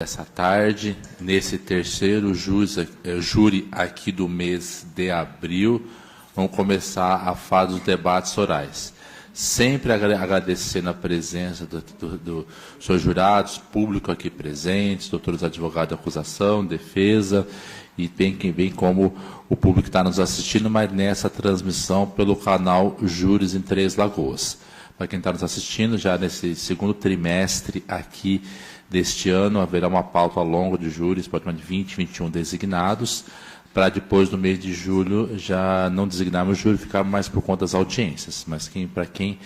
Essa tarde, nesse terceiro júri aqui do mês de abril, vamos começar a fase dos debates orais. Sempre agradecendo a presença dos seus jurados, público aqui presentes, doutores advogados de acusação, defesa, e bem como o público que está nos assistindo, mas nessa transmissão pelo canal Júris em Três Lagoas. Para quem está nos assistindo, já nesse segundo trimestre aqui deste ano, haverá uma pauta longa de júris, praticamente 20, 21 designados, para depois, no mês de julho, já não designarmos júri, ficar mais por conta das audiências. Mas para quem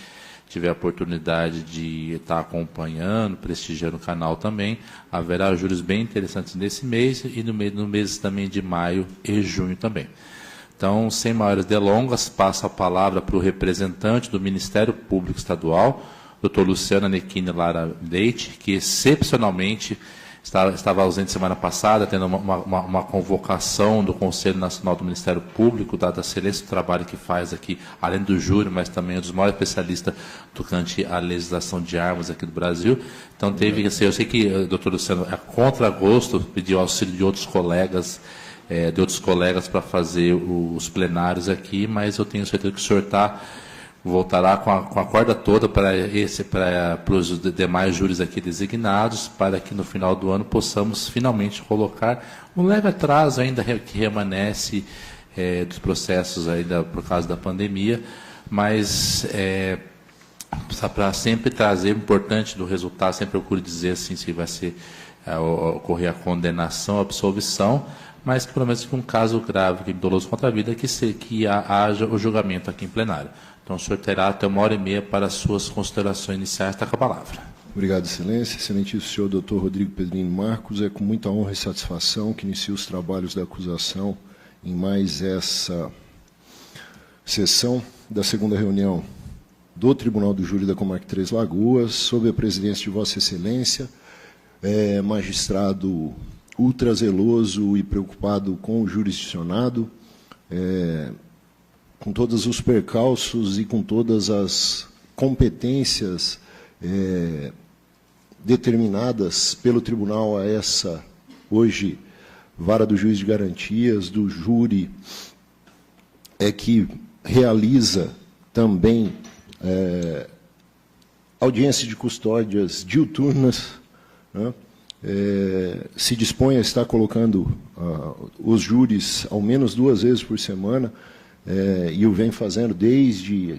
tiver a oportunidade de estar acompanhando, prestigiando o canal também, haverá júris bem interessantes nesse mês e no mês também de maio e junho também. Então, sem maiores delongas, passo a palavra para o representante do Ministério Público Estadual, doutor Luciano Anequini Lara Leite, que excepcionalmente estava ausente semana passada, tendo uma convocação do Conselho Nacional do Ministério Público, dada a excelência do trabalho que faz aqui, além do júri, mas também um dos maiores especialistas tocante à legislação de armas aqui do Brasil. Então, teve, assim, eu sei que, doutor Luciano, a contragosto, pediu auxílio de outros colegas, para fazer os plenários aqui, mas eu tenho certeza que o senhor voltará com a corda toda para os demais júris aqui designados, para que no final do ano possamos finalmente colocar um leve atraso ainda que remanesce dos processos ainda por causa da pandemia, mas para sempre trazer, importante do resultado, sempre procuro dizer assim, se vai ser ocorrer a condenação, a absolvição, mas que pelo menos que um caso grave, doloso contra a vida, que haja o julgamento aqui em plenário. Então, o senhor terá até 1h30 para as suas considerações iniciais. Está com a palavra. Obrigado, Excelência. Excelentíssimo senhor doutor Rodrigo Pedrinho Marcos, é com muita honra e satisfação que inicio os trabalhos da acusação em mais essa sessão da segunda reunião do Tribunal do Júri da Comarca Três Lagoas, sob a presidência de Vossa Excelência, magistrado ultrazeloso e preocupado com o jurisdicionado, com todos os percalços e com todas as competências determinadas pelo tribunal a essa, hoje, vara do juiz de garantias, do júri, que realiza também audiências de custódias diuturnas, né? Se dispõe a estar colocando os júris ao menos 2 vezes por semana, e o vem fazendo desde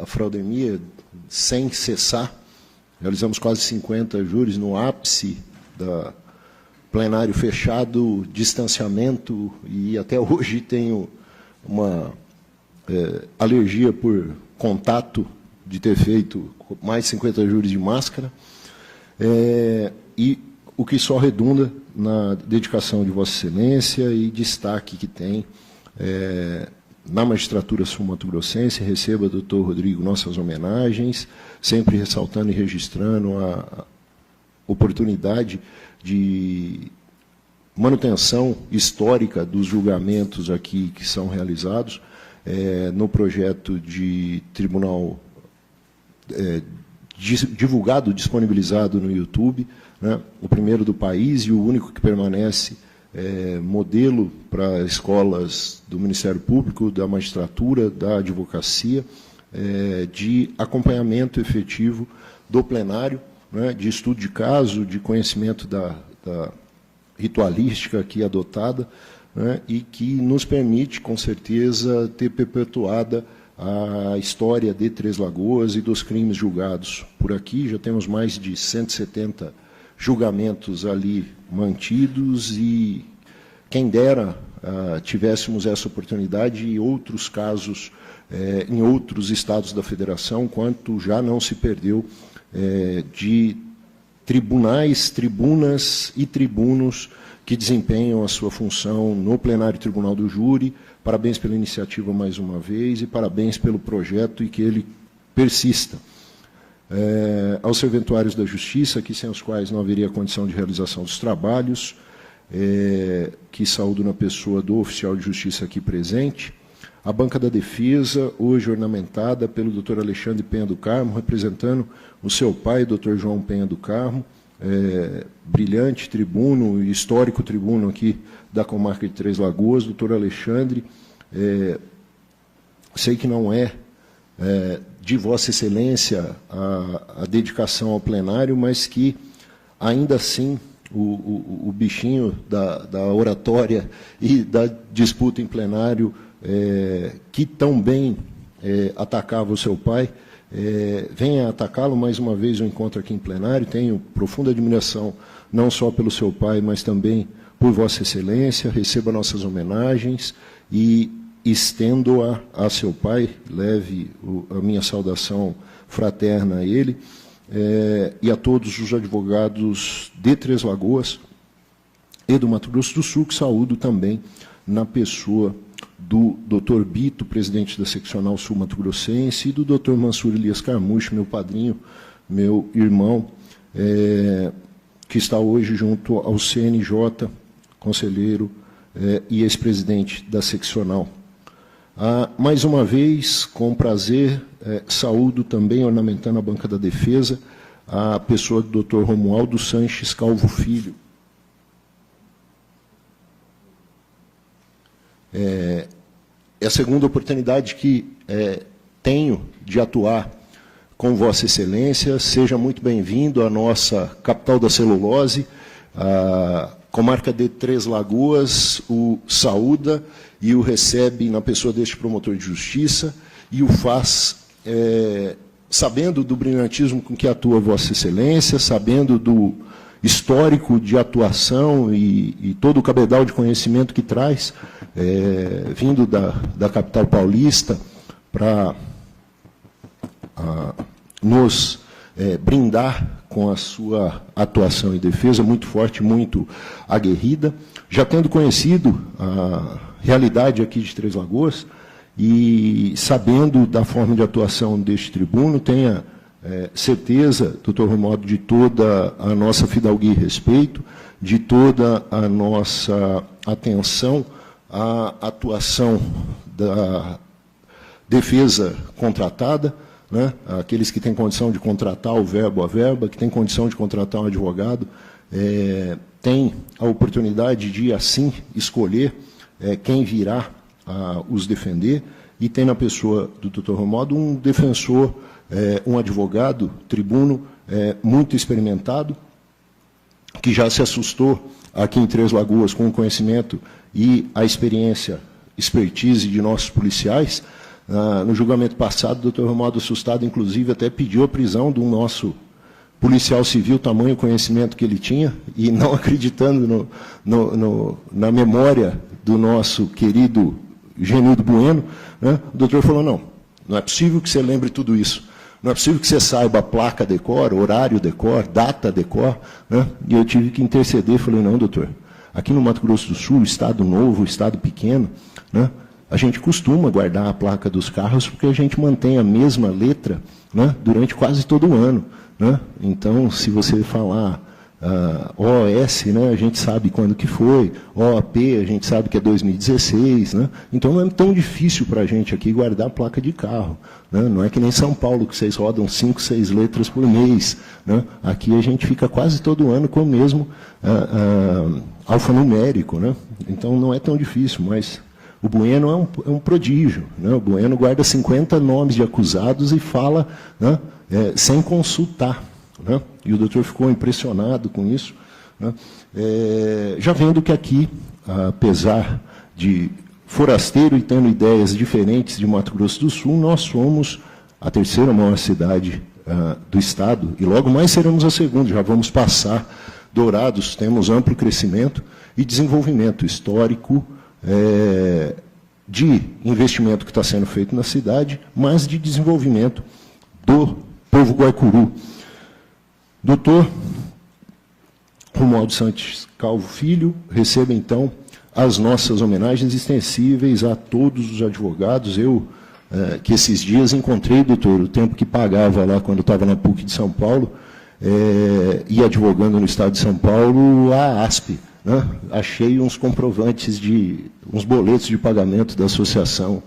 a fraudemia, sem cessar. Realizamos quase 50 júris no ápice da plenário fechado, distanciamento, e até hoje tenho uma alergia por contato de ter feito mais 50 júris de máscara, e o que só redunda na dedicação de Vossa Excelência e destaque que tem na magistratura sul-mato-grossense. Receba, doutor Rodrigo, nossas homenagens, sempre ressaltando e registrando a oportunidade de manutenção histórica dos julgamentos aqui que são realizados no projeto de tribunal divulgado, disponibilizado no YouTube, né, o primeiro do país e o único que permanece modelo para escolas do Ministério Público, da magistratura, da advocacia, de acompanhamento efetivo do plenário, né, de estudo de caso, de conhecimento da ritualística aqui adotada, né, e que nos permite, com certeza, ter perpetuada a história de Três Lagoas e dos crimes julgados por aqui. Já temos mais de 170 julgamentos ali mantidos e, quem dera, tivéssemos essa oportunidade e outros casos em outros estados da federação, quanto já não se perdeu de tribunais, tribunas e tribunos que desempenham a sua função no plenário tribunal do júri. Parabéns pela iniciativa mais uma vez e parabéns pelo projeto e que ele persista. Aos serventuários da Justiça, aqui sem os quais não haveria condição de realização dos trabalhos, que saúdo na pessoa do oficial de Justiça aqui presente, a banca da defesa, hoje ornamentada pelo doutor Alexandre Penha do Carmo, representando o seu pai, doutor João Penha do Carmo, brilhante tribuno e histórico tribuno aqui da comarca de Três Lagoas, doutor Alexandre. Sei que não é de Vossa Excelência a dedicação ao plenário, mas que, ainda assim, o bichinho da oratória e da disputa em plenário, que tão bem atacava o seu pai, venha atacá-lo. Mais uma vez eu encontro aqui em plenário, tenho profunda admiração não só pelo seu pai, mas também por Vossa Excelência. Receba nossas homenagens e estendo-a a seu pai, leve a minha saudação fraterna a ele, e a todos os advogados de Três Lagoas e do Mato Grosso do Sul, que saúdo também na pessoa do Dr. Bito, presidente da Seccional Sul Mato Grossense, e do Dr. Mansur Elias Carmucho, meu padrinho, meu irmão, que está hoje junto ao CNJ, conselheiro e ex-presidente da Seccional. Mais uma vez, com prazer, saúdo também, ornamentando a banca da defesa, a pessoa do Dr. Romualdo Sanches Calvo Filho. É a segunda oportunidade que tenho de atuar com Vossa Excelência. Seja muito bem-vindo à nossa capital da celulose. A comarca de Três Lagoas o saúda e o recebe na pessoa deste promotor de justiça, e o faz sabendo do brilhantismo com que atua Vossa Excelência, sabendo do histórico de atuação e todo o cabedal de conhecimento que traz, vindo da capital paulista, para nos brindar com a sua atuação e defesa muito forte, muito aguerrida. Já tendo conhecido a realidade aqui de Três Lagoas e sabendo da forma de atuação deste tribuno, tenha certeza, doutor Romualdo, de toda a nossa fidalguia e respeito, de toda a nossa atenção à atuação da defesa contratada, né? Aqueles que têm condição de contratar o verbo a verba, que têm condição de contratar um advogado, têm a oportunidade de, assim, escolher quem virá a os defender, e tem na pessoa do doutor Romualdo um defensor, um advogado, tribuno, muito experimentado, que já se assustou aqui em Três Lagoas com o conhecimento e a experiência, expertise de nossos policiais. No julgamento passado, o doutor Romualdo, assustado, inclusive, até pediu a prisão de um nosso policial civil, tamanho conhecimento que ele tinha, e não acreditando na memória do nosso querido Genildo Bueno, né? O doutor falou, não é possível que você lembre tudo isso. Não é possível que você saiba a placa decor, horário decor, data decor, né? E eu tive que interceder, falei, não, doutor, aqui no Mato Grosso do Sul, estado novo, estado pequeno, né? A gente costuma guardar a placa dos carros porque a gente mantém a mesma letra, né, durante quase todo o ano, né? Então, se você falar OS, né, a gente sabe quando que foi, OAP, a gente sabe que é 2016, né? Então não é tão difícil para a gente aqui guardar a placa de carro, né? Não é que nem São Paulo, que vocês rodam 5, 6 letras por mês, né? Aqui a gente fica quase todo ano com o mesmo alfanumérico, né? Então não é tão difícil, mas o Bueno é um prodígio, né? O Bueno guarda 50 nomes de acusados e fala, né, sem consultar, né? E o doutor ficou impressionado com isso, né? Já vendo que aqui, apesar de forasteiro e tendo ideias diferentes de Mato Grosso do Sul, nós somos a terceira maior cidade do estado, e logo mais seremos a segunda, já vamos passar Dourados, temos amplo crescimento e desenvolvimento histórico, de investimento que está sendo feito na cidade, mas de desenvolvimento do povo guaicuru. Doutor Romualdo Sanches Calvo Filho, receba, então, as nossas homenagens extensíveis a todos os advogados. Eu, que esses dias encontrei, doutor, o tempo que pagava lá quando estava na PUC de São Paulo, e advogando no estado de São Paulo, a ASP, né? Achei uns comprovantes, uns boletos de pagamento da Associação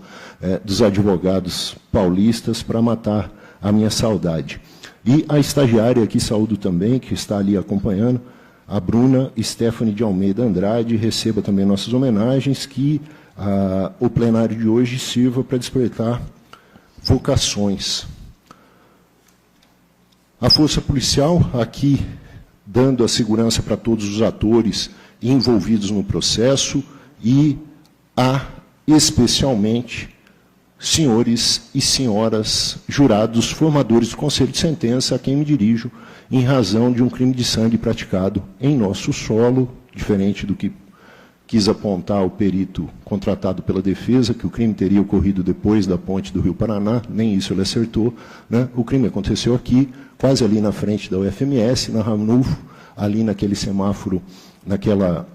dos Advogados Paulistas para matar a minha saudade. E a estagiária que saúdo também, que está ali acompanhando, a Bruna Stephanie de Almeida Andrade, receba também nossas homenagens, que o plenário de hoje sirva para despertar vocações. A Força Policial, aqui, dando a segurança para todos os atores envolvidos no processo e especialmente, senhores e senhoras jurados, formadores do Conselho de Sentença, a quem me dirijo, em razão de um crime de sangue praticado em nosso solo, diferente do que quis apontar o perito contratado pela defesa, que o crime teria ocorrido depois da ponte do Rio Paraná, nem isso ele acertou, né? O crime aconteceu aqui, quase ali na frente da UFMS, na Ranulfo, ali naquele semáforo, naquela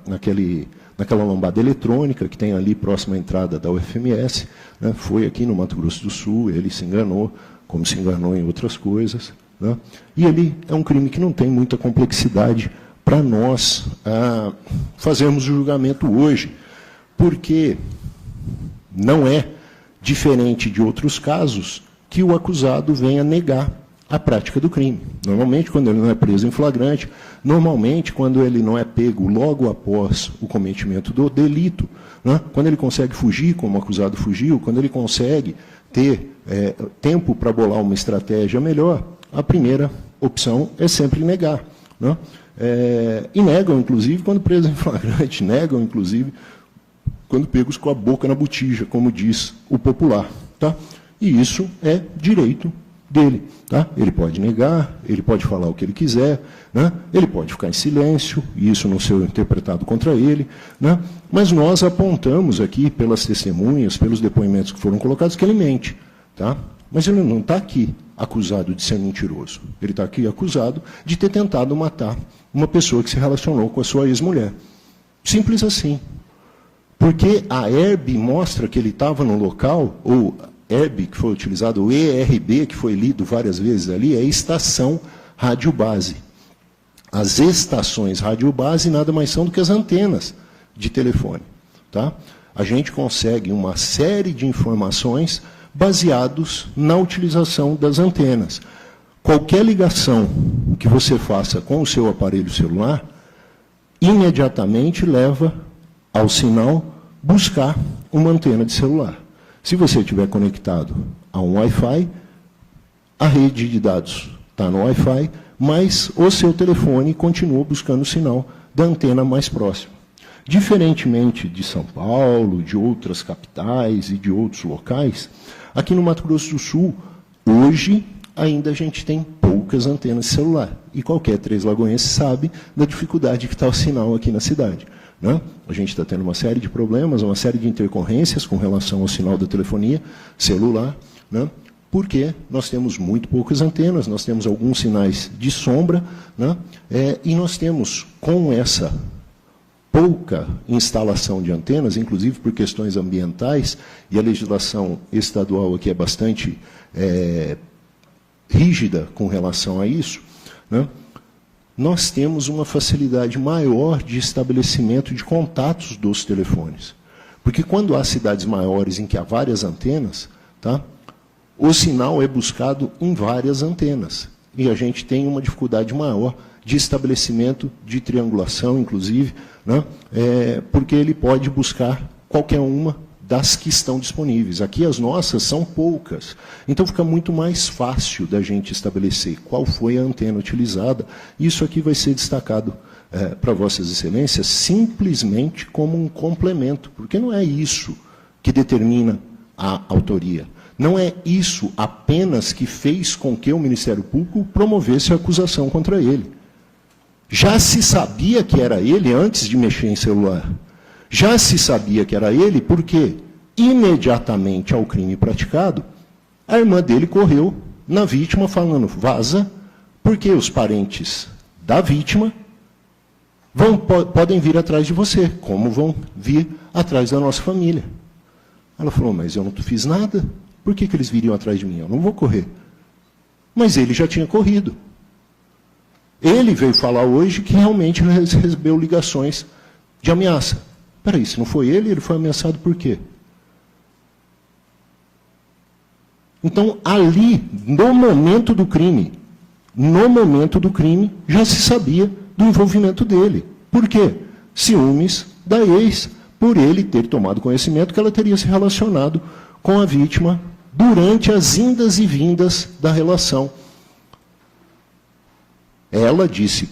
lombada eletrônica que tem ali próxima à entrada da UFMS, né? Foi aqui no Mato Grosso do Sul, ele se enganou, como se enganou em outras coisas, né? E ele é um crime que não tem muita complexidade para nós fazermos o julgamento hoje, porque não é diferente de outros casos que o acusado venha negar a prática do crime. Normalmente, quando ele não é preso em flagrante, normalmente, quando ele não é pego logo após o cometimento do delito, né, quando ele consegue fugir, como o acusado fugiu, quando ele consegue ter tempo para bolar uma estratégia melhor, a primeira opção é sempre negar, né? E negam, inclusive, quando presos em flagrante, negam, inclusive, quando pegos com a boca na botija, como diz o popular. Tá? E isso é direito dele. Tá? Ele pode negar, ele pode falar o que ele quiser, né? Ele pode ficar em silêncio, e isso não ser interpretado contra ele, né? Mas nós apontamos aqui, pelas testemunhas, pelos depoimentos que foram colocados, que ele mente. Tá? Mas ele não está aqui acusado de ser mentiroso. Ele está aqui acusado de ter tentado matar uma pessoa que se relacionou com a sua ex-mulher. Simples assim. Porque a ERB mostra que ele estava no local, ou ERB, que foi utilizado, o ERB, que foi lido várias vezes ali, é estação rádio-base. As estações rádio-base nada mais são do que as antenas de telefone. Tá? A gente consegue uma série de informações baseados na utilização das antenas. Qualquer ligação que você faça com o seu aparelho celular, imediatamente leva ao sinal buscar uma antena de celular. Se você estiver conectado a um Wi-Fi, a rede de dados está no Wi-Fi, mas o seu telefone continua buscando o sinal da antena mais próxima. Diferentemente de São Paulo, de outras capitais e de outros locais, aqui no Mato Grosso do Sul, hoje, ainda a gente tem poucas antenas de celular. E qualquer Três Lagoense sabe da dificuldade que está o sinal aqui na cidade. Né? A gente está tendo uma série de problemas, uma série de intercorrências com relação ao sinal da telefonia celular, né? Porque nós temos muito poucas antenas, nós temos alguns sinais de sombra, né? E nós temos, com essa pouca instalação de antenas, inclusive por questões ambientais, e a legislação estadual aqui é bastante rígida com relação a isso, né? Nós temos uma facilidade maior de estabelecimento de contatos dos telefones. Porque quando há cidades maiores em que há várias antenas, tá, o sinal é buscado em várias antenas. E a gente tem uma dificuldade maior de estabelecimento de triangulação, inclusive, né, porque ele pode buscar qualquer uma das que estão disponíveis. Aqui as nossas são poucas. Então fica muito mais fácil da gente estabelecer qual foi a antena utilizada. Isso aqui vai ser destacado para Vossas Excelências simplesmente como um complemento, porque não é isso que determina a autoria. Não é isso apenas que fez com que o Ministério Público promovesse a acusação contra ele. Já se sabia que era ele antes de mexer em celular. Já se sabia que era ele porque, imediatamente ao crime praticado, a irmã dele correu na vítima falando, vaza, porque os parentes da vítima podem vir atrás de você, como vão vir atrás da nossa família. Ela falou, mas eu não fiz nada, por que eles viriam atrás de mim? Eu não vou correr. Mas ele já tinha corrido. Ele veio falar hoje que realmente recebeu ligações de ameaça. Peraí, se não foi ele foi ameaçado por quê? Então, ali, no momento do crime, no momento do crime, já se sabia do envolvimento dele. Por quê? Ciúmes da ex, por ele ter tomado conhecimento que ela teria se relacionado com a vítima durante as indas e vindas da relação. Ela disse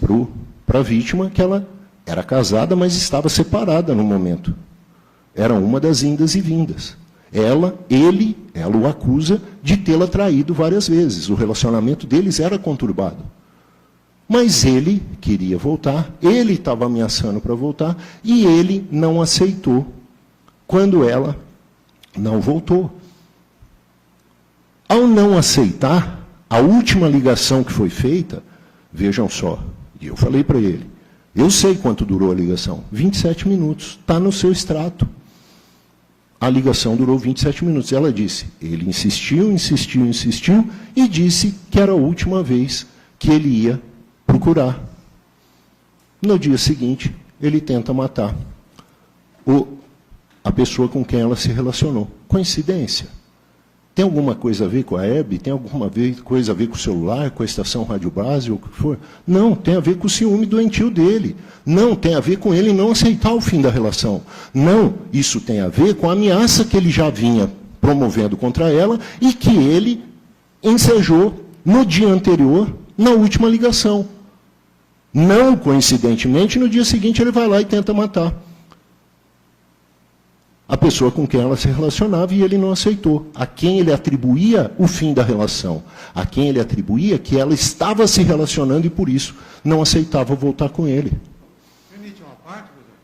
para a vítima que ela era casada, mas estava separada no momento. Era uma das indas e vindas. Ela o acusa de tê-la traído várias vezes. O relacionamento deles era conturbado. Mas ele queria voltar, ele estava ameaçando para voltar, e ele não aceitou quando ela não voltou. Ao não aceitar, a última ligação que foi feita, vejam só, e eu falei para ele, eu sei quanto durou a ligação, 27 minutos, está no seu extrato. A ligação durou 27 minutos. Ela disse, ele insistiu e disse que era a última vez que ele ia procurar. No dia seguinte, ele tenta matar a pessoa com quem ela se relacionou. Coincidência? Tem alguma coisa a ver com a Hebe? Tem alguma coisa a ver com o celular, com a estação Rádio Base, ou o que for? Não, tem a ver com o ciúme doentio dele. Não, tem a ver com ele não aceitar o fim da relação. Não, isso tem a ver com a ameaça que ele já vinha promovendo contra ela e que ele ensejou no dia anterior, na última ligação. Não, coincidentemente, no dia seguinte ele vai lá e tenta matar a pessoa com quem ela se relacionava e ele não aceitou. A quem ele atribuía o fim da relação. A quem ele atribuía que ela estava se relacionando e, por isso, não aceitava voltar com ele. Permite uma parte, doutor?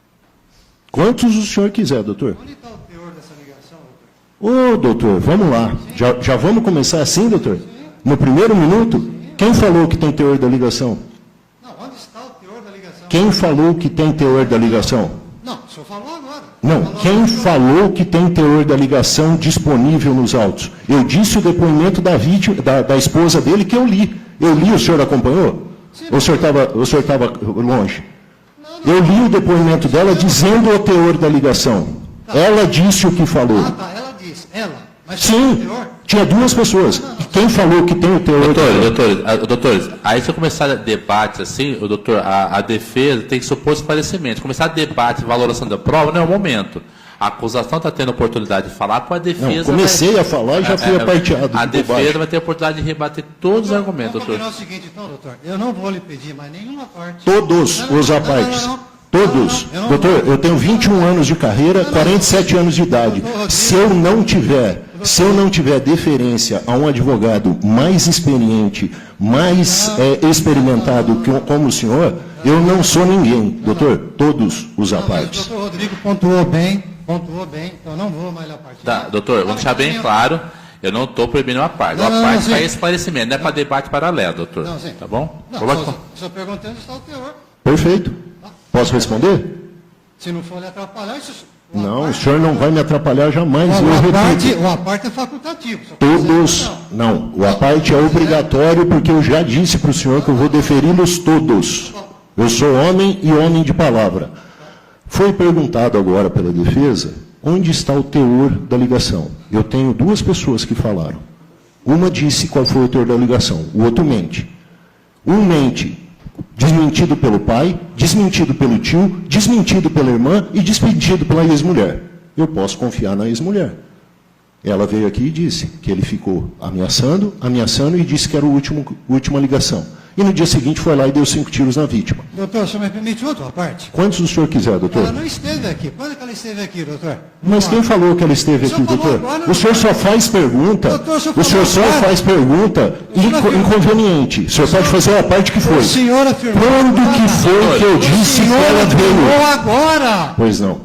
Quantos o senhor quiser, doutor? Onde está o teor dessa ligação, doutor? Ô, doutor, vamos lá. Já vamos começar assim, doutor? No primeiro minuto? Quem falou que tem teor da ligação? Não, onde está o teor da ligação? Quem falou que tem teor da ligação? Não, o senhor falou agora. Não, quem falou que tem teor da ligação disponível nos autos? Eu disse o depoimento da vítima, da esposa dele que eu li. Eu li, o senhor acompanhou? Sim, ou o senhor estava longe? Não. Eu li o depoimento dela dizendo o teor da ligação. Tá. Ela disse o que falou. Ah, tá, ela disse. Ela. Mas sim, tinha duas pessoas. Quem falou que tem o teor... Doutores, aí se eu começar debate assim, o doutor, a defesa tem que supor esclarecimento. Começar debate, valoração da prova, não é o momento. A acusação está tendo oportunidade de falar com a defesa. Não, comecei a falar e já fui aparteado. A defesa vai ter a oportunidade de rebater todos os argumentos, doutor. Vamos combinar o seguinte, então, doutor. Eu não vou lhe pedir mais nenhuma parte. Todos os apartes. Todos. Doutor, eu tenho 21 anos de carreira, 47 anos de idade. Se eu não tiver deferência a um advogado mais experiente, mais experimentado como o senhor, eu não sou ninguém. Doutor, todos os apartes. O doutor Rodrigo pontuou bem, então não vou mais a parte. Tá, doutor, vamos deixar bem claro, eu não estou proibindo uma parte. Uma parte é esclarecimento, não é para debate paralelo, doutor. Não, sim. Tá bom? Só perguntando se está o teor. Perfeito. Posso responder? Se não for lhe atrapalhar, isso... Não, o senhor não vai me atrapalhar jamais. O aparte é facultativo. Todos, não. O aparte é obrigatório, porque eu já disse para o senhor que eu vou deferi-los todos. Eu sou homem e homem de palavra. Foi perguntado agora pela defesa, onde está o teor da ligação? Eu tenho duas pessoas que falaram. Uma disse qual foi o teor da ligação, o outro mente. Um mente desmentido pelo pai, desmentido pelo tio, desmentido pela irmã e desmentido pela ex-mulher. Eu posso confiar na ex-mulher. Ela veio aqui e disse que ele ficou ameaçando e disse que era a última ligação. E no dia seguinte foi lá e deu 5 tiros na vítima. Doutor, o senhor me permite outra parte? Quantos o senhor quiser, doutor? Ela não esteve aqui. Quando que ela esteve aqui, doutor? Mas quem falou que ela esteve aqui, doutor? O senhor só faz pergunta. O senhor só faz pergunta inconveniente. O senhor pode fazer a parte que foi. O senhor afirmou. Quando que foi que eu disse que ela veio? Agora! Pois não.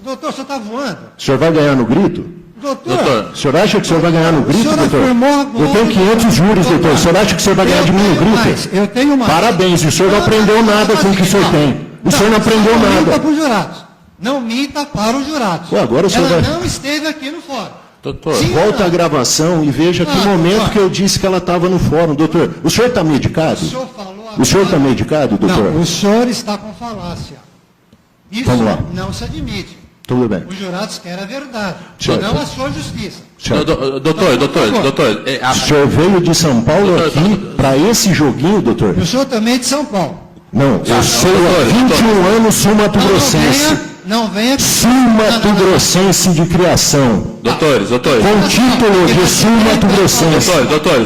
Doutor, o senhor está voando? O senhor vai ganhar no grito? Doutor, o senhor acha que o senhor vai ganhar no grito, doutor? Eu tenho 500 júris, doutor. O senhor acha que o senhor vai ganhar de mim no grito? Eu tenho mais. Parabéns, o senhor não aprendeu nada com o que o senhor tem. O senhor não aprendeu nada. Não minta para os jurados. Não minta para os jurados. Agora o senhor ela não esteve aqui no fórum. Doutor, volta a gravação e veja que momento que eu disse que ela estava no fórum. Doutor, o senhor está medicado? O senhor falou agora. O senhor está medicado, doutor? Não, o senhor está com falácia. Isso Vamos lá. não se admite. Tudo bem. Os jurados querem a verdade, Certo. não a sua justiça. Doutor, O senhor veio de São Paulo aqui para esse joguinho, doutor? O senhor também é de São Paulo. Não, eu sou há 21 anos sul-mato-grossense. Não venha. Sul-mato-grossense de criação. Doutores, Com título de sul-mato-grossense.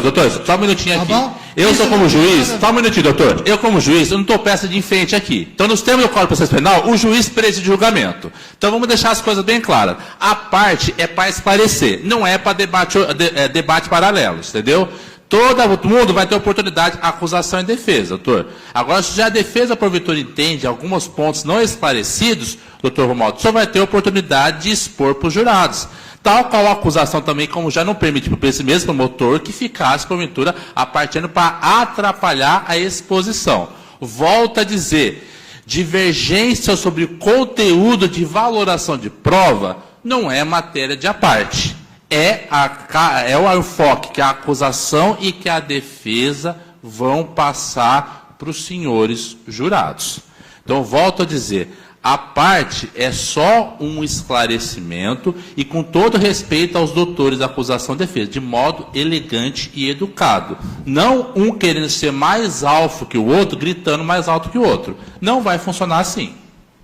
doutores, só um minutinho aqui. Tá bom? Eu sou como juiz, só um minutinho, doutor. Eu como juiz, eu não estou peça de enfeite aqui. Então, nos termos do Código de Processo Penal, o juiz preside o julgamento. Então, vamos deixar as coisas bem claras. A parte é para esclarecer, não é para debate paralelos, entendeu? Todo mundo vai ter oportunidade, acusação e defesa, doutor. Agora, se já a defesa, porventura, entende alguns pontos não esclarecidos, doutor Romualdo, o senhor vai ter oportunidade de expor para os jurados. Tal qual a acusação também, como já não permite para esse mesmo promotor que ficasse, porventura, a partindo para atrapalhar a exposição. Volto a dizer, divergência sobre o conteúdo de valoração de prova não é matéria de aparte. É o enfoque que a acusação e que a defesa vão passar para os senhores jurados. Então, volto a dizer, a parte é só um esclarecimento e com todo respeito aos doutores da acusação e defesa, de modo elegante e educado. Não um querendo ser mais alto que o outro, gritando mais alto que o outro. Não vai funcionar assim,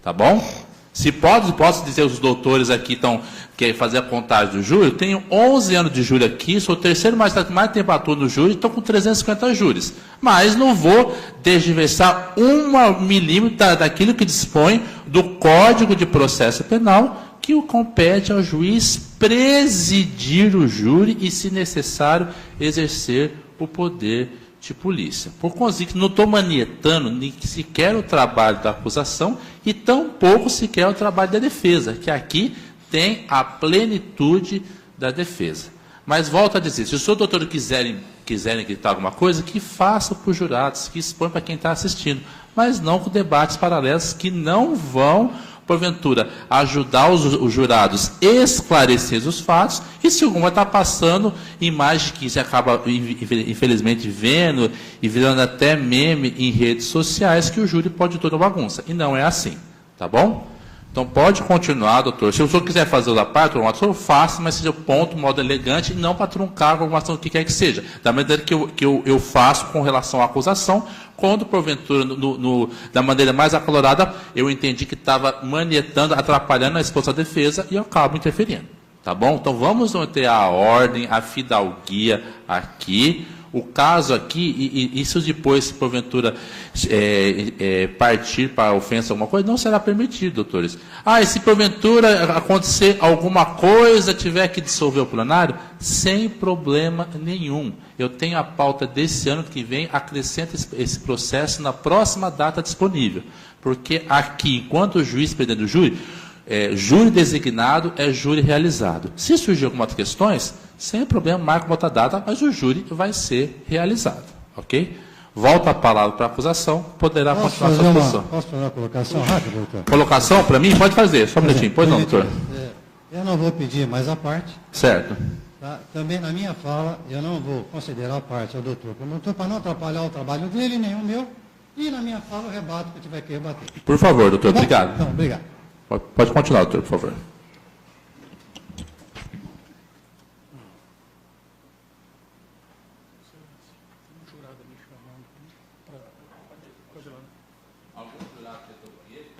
tá bom? Se posso dizer, os doutores aqui querem fazer a contagem do júri, eu tenho 11 anos de júri aqui, sou o terceiro mais tempo atuo no júri, estou com 350 júris. Mas não vou desdiversar 1 milímetro daquilo que dispõe do Código de Processo Penal, que o compete ao juiz presidir o júri e, se necessário, exercer o poder de polícia. Por conseguinte, não estou manietando nem sequer o trabalho da acusação e tampouco sequer o trabalho da defesa, que aqui tem a plenitude da defesa. Mas volto a dizer, se os seus doutores quiserem gritar alguma coisa, que façam para os jurados, que expõem para quem está assistindo, mas não com debates paralelos que não vão, porventura, ajudar os jurados a esclarecer os fatos, e se alguma está passando imagem que você acaba, infelizmente, vendo e virando até meme em redes sociais, que o júri pode toda bagunça. E não é assim, tá bom? Então, pode continuar, doutor. Se o senhor quiser fazer o da parte, o senhor faça, mas seja ponto, modo elegante, e não para truncar com alguma ação que quer que seja. Da maneira que eu faço com relação à acusação, quando, porventura, da maneira mais acalorada, eu entendi que estava manietando, atrapalhando a exposição da defesa, e eu acabo interferindo. Tá bom? Então, vamos manter a ordem, a fidalguia aqui. O caso aqui, e isso depois, se porventura partir para a ofensa alguma coisa, não será permitido, doutores. E se porventura acontecer alguma coisa, tiver que dissolver o plenário, sem problema nenhum. Eu tenho a pauta desse ano que vem, acrescenta esse processo na próxima data disponível. Porque aqui, enquanto o juiz presidente do júri, júri designado é júri realizado. Se surgir algumas questões, sem problema, marca uma outra data, mas o júri vai ser realizado. Ok? Volta a palavra para a acusação, poderá continuar a sua posição. Posso fazer uma colocação rápida, doutor? Colocação para mim? Pode fazer, só um minutinho. Pois não, doutor. Eu não vou pedir mais a parte. Certo. Tá? Também na minha fala, eu não vou considerar a parte ao doutor promotor para não atrapalhar o trabalho dele, nem o meu. E na minha fala eu rebato o que tiver que rebater. Por favor, doutor, Tá bom? obrigado. Então, obrigado. Pode continuar, doutor, por favor.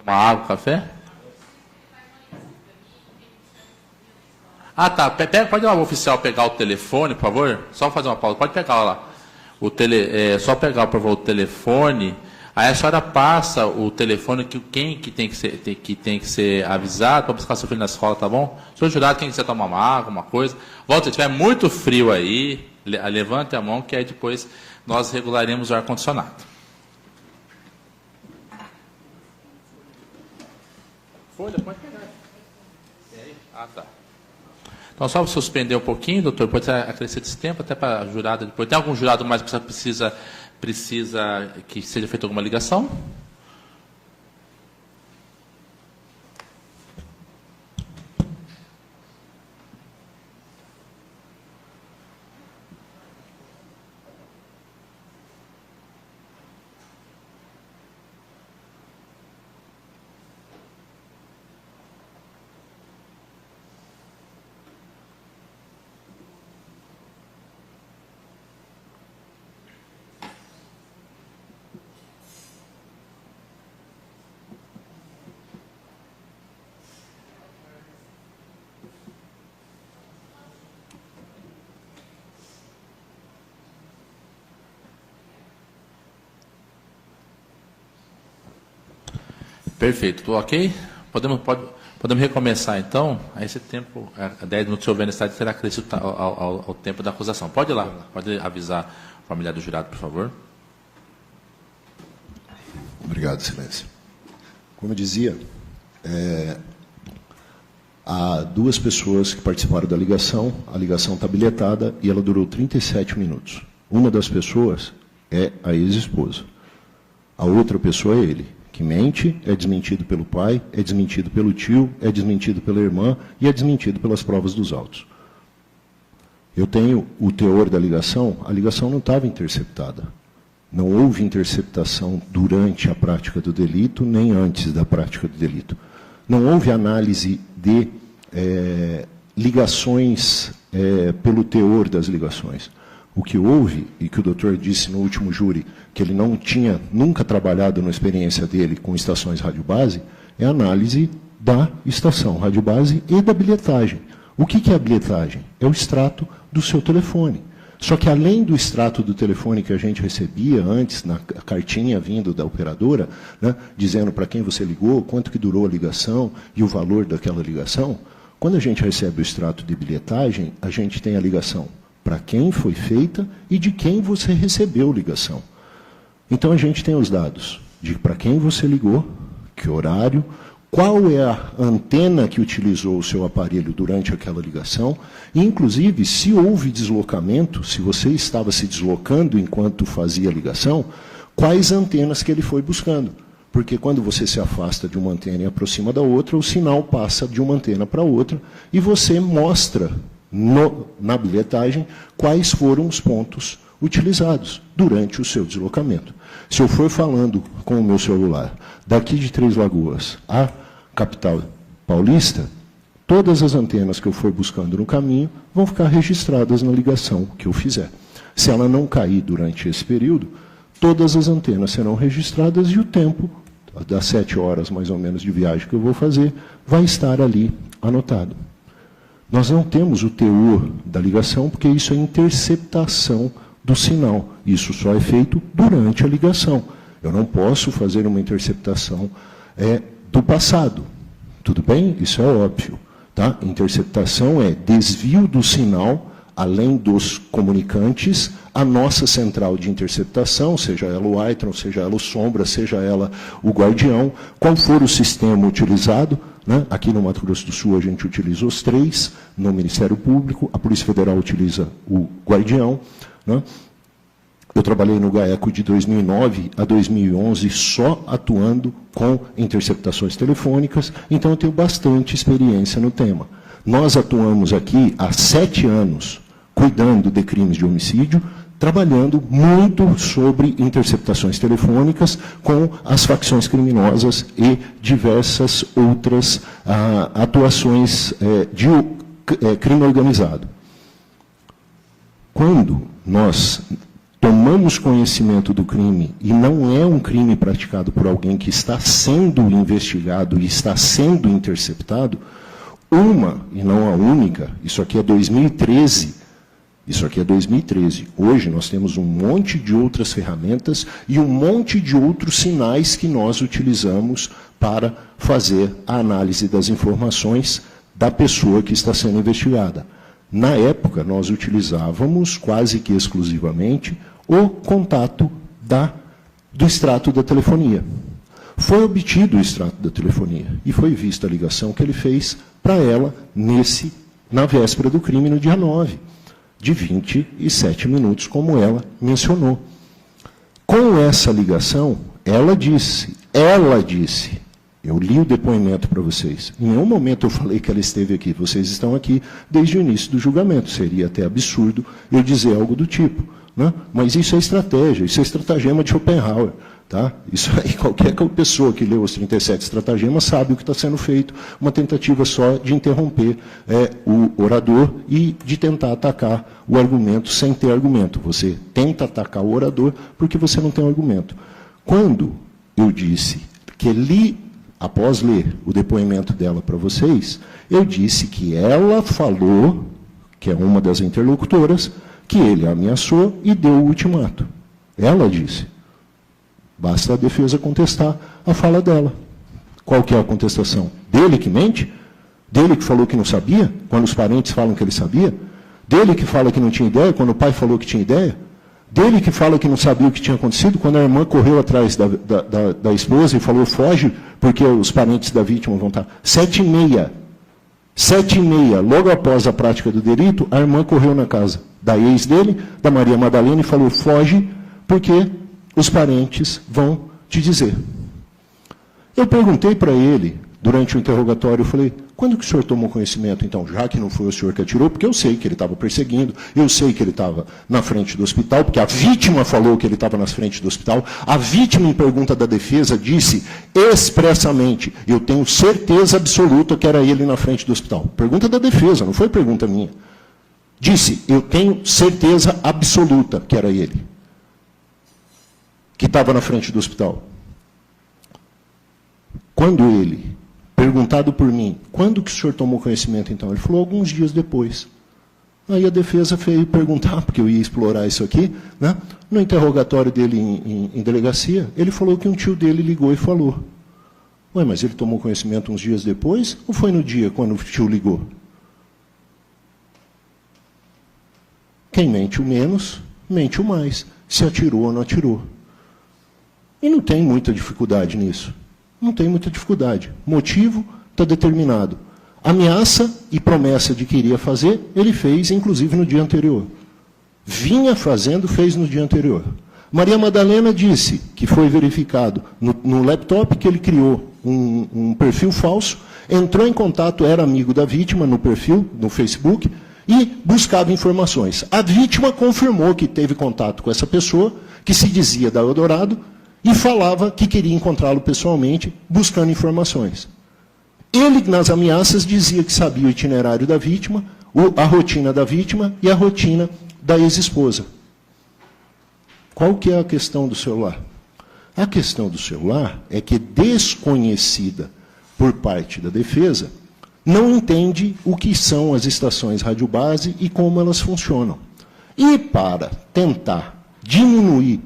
Uma água, café? Tá. Pode lá o oficial pegar o telefone, por favor? Só fazer uma pausa. Pode pegar lá. Só pegar, por favor, o telefone. Aí a senhora passa o telefone que que tem que ser avisado para buscar seu filho na escola, tá bom? Senhor jurado, quem quiser tomar uma água, uma coisa. Volta, se tiver muito frio aí, levante a mão que aí depois nós regularemos o ar-condicionado. Folha, pode pegar. Tá. Então, só suspender um pouquinho, doutor, pode acrescer esse tempo, até para a jurada depois. Tem algum jurado mais que precisa que seja feita alguma ligação? Perfeito, estou ok? Podemos recomeçar, então? Aí esse tempo, 10 minutos, se houver necessidade, será acrescido ao tempo da acusação. Pode ir lá, pode avisar o familiar do jurado, por favor. Obrigado, Excelência. Como eu dizia, há duas pessoas que participaram da ligação, a ligação está bilhetada e ela durou 37 minutos. Uma das pessoas é a ex-esposa. A outra pessoa é ele, que mente, é desmentido pelo pai, é desmentido pelo tio, é desmentido pela irmã e é desmentido pelas provas dos autos. Eu tenho o teor da ligação, a ligação não estava interceptada. Não houve interceptação durante a prática do delito, nem antes da prática do delito. Não houve análise de ligações pelo teor das ligações. O que houve, e que o doutor disse no último júri, que ele não tinha nunca trabalhado na experiência dele com estações rádio-base, é a análise da estação rádio-base e da bilhetagem. O que é a bilhetagem? É o extrato do seu telefone. Só que, além do extrato do telefone que a gente recebia antes, na cartinha vindo da operadora, né, dizendo para quem você ligou, quanto que durou a ligação e o valor daquela ligação, quando a gente recebe o extrato de bilhetagem, a gente tem a ligação para quem foi feita e de quem você recebeu ligação. Então, a gente tem os dados de para quem você ligou, que horário, qual é a antena que utilizou o seu aparelho durante aquela ligação, e, inclusive, se houve deslocamento, se você estava se deslocando enquanto fazia a ligação, quais antenas que ele foi buscando. Porque quando você se afasta de uma antena e aproxima da outra, o sinal passa de uma antena para outra, e você mostra na bilhetagem quais foram os pontos utilizados durante o seu deslocamento. Se eu for falando com o meu celular daqui de Três Lagoas à capital paulista, todas as antenas que eu for buscando no caminho vão ficar registradas na ligação que eu fizer. Se ela não cair durante esse período, todas as antenas serão registradas e o tempo, das 7 horas mais ou menos de viagem que eu vou fazer, vai estar ali anotado. Nós não temos o teor da ligação, porque isso é interceptação do sinal. Isso só é feito durante a ligação. Eu não posso fazer uma interceptação do passado. Tudo bem? Isso é óbvio. Tá? Interceptação é desvio do sinal, além dos comunicantes, a nossa central de interceptação, seja ela o Aitron, seja ela o Sombra, seja ela o Guardião, qual for o sistema utilizado. Né? Aqui no Mato Grosso do Sul a gente utiliza os 3, no Ministério Público, a Polícia Federal utiliza o Guardião. Né? Eu trabalhei no GAECO de 2009 a 2011 só atuando com interceptações telefônicas, então eu tenho bastante experiência no tema. Nós atuamos aqui há 7 anos cuidando de crimes de homicídio, trabalhando muito sobre interceptações telefônicas com as facções criminosas e diversas outras atuações de crime organizado. Quando nós tomamos conhecimento do crime e não é um crime praticado por alguém que está sendo investigado e está sendo interceptado, uma, e não a única, isso aqui é 2013, Hoje nós temos um monte de outras ferramentas e um monte de outros sinais que nós utilizamos para fazer a análise das informações da pessoa que está sendo investigada. Na época, nós utilizávamos quase que exclusivamente o contato do extrato da telefonia. Foi obtido o extrato da telefonia e foi vista a ligação que ele fez para ela na véspera do crime, no dia 9. De 27 minutos, como ela mencionou. Com essa ligação, ela disse, eu li o depoimento para vocês, em nenhum momento eu falei que ela esteve aqui, vocês estão aqui desde o início do julgamento, seria até absurdo eu dizer algo do tipo. Né? Mas isso é estratégia, isso é estratagema de Schopenhauer. Tá? Isso aí, qualquer pessoa que leu os 37 estratagemas sabe o que está sendo feito, uma tentativa só de interromper o orador e de tentar atacar o argumento sem ter argumento. Você tenta atacar o orador porque você não tem argumento. Quando eu disse que após ler o depoimento dela para vocês, eu disse que ela falou, que é uma das interlocutoras, que ele a ameaçou e deu o ultimato. Ela disse. Basta a defesa contestar a fala dela. Qual que é a contestação? Dele que mente? Dele que falou que não sabia, quando os parentes falam que ele sabia? Dele que fala que não tinha ideia, quando o pai falou que tinha ideia? Dele que fala que não sabia o que tinha acontecido, quando a irmã correu atrás da esposa e falou, foge, porque os parentes da vítima vão estar. 7h30, logo após a prática do delito, a irmã correu na casa da ex dele, da Maria Madalena, e falou, foge, porque os parentes vão te dizer. Eu perguntei para ele, durante o interrogatório, eu falei, quando que o senhor tomou conhecimento, então, já que não foi o senhor que atirou, porque eu sei que ele estava perseguindo, eu sei que ele estava na frente do hospital, porque a vítima falou que ele estava na frente do hospital, a vítima, em pergunta da defesa, disse expressamente, eu tenho certeza absoluta que era ele na frente do hospital. Pergunta da defesa, não foi pergunta minha. Disse, eu tenho certeza absoluta que era ele, que estava na frente do hospital. Quando ele, perguntado por mim, quando que o senhor tomou conhecimento, então? Ele falou, alguns dias depois. Aí a defesa veio perguntar, porque eu ia explorar isso aqui, né? No interrogatório dele em delegacia, ele falou que um tio dele ligou e falou. Ué, mas ele tomou conhecimento uns dias depois, ou foi no dia quando o tio ligou? Quem mente o menos, mente o mais. Se atirou ou não atirou. E não tem muita dificuldade nisso. Não tem muita dificuldade. Motivo está determinado. Ameaça e promessa de que iria fazer, ele fez, inclusive, no dia anterior. Vinha fazendo, fez no dia anterior. Maria Madalena disse que foi verificado no laptop que ele criou um perfil falso, entrou em contato, era amigo da vítima no perfil, no Facebook, e buscava informações. A vítima confirmou que teve contato com essa pessoa, que se dizia da Eldorado, e falava que queria encontrá-lo pessoalmente, buscando informações. Ele, nas ameaças, dizia que sabia o itinerário da vítima, a rotina da vítima e a rotina da ex-esposa. Qual que é a questão do celular? A questão do celular é que, desconhecida por parte da defesa, não entende o que são as estações radiobase e como elas funcionam. E para tentar diminuir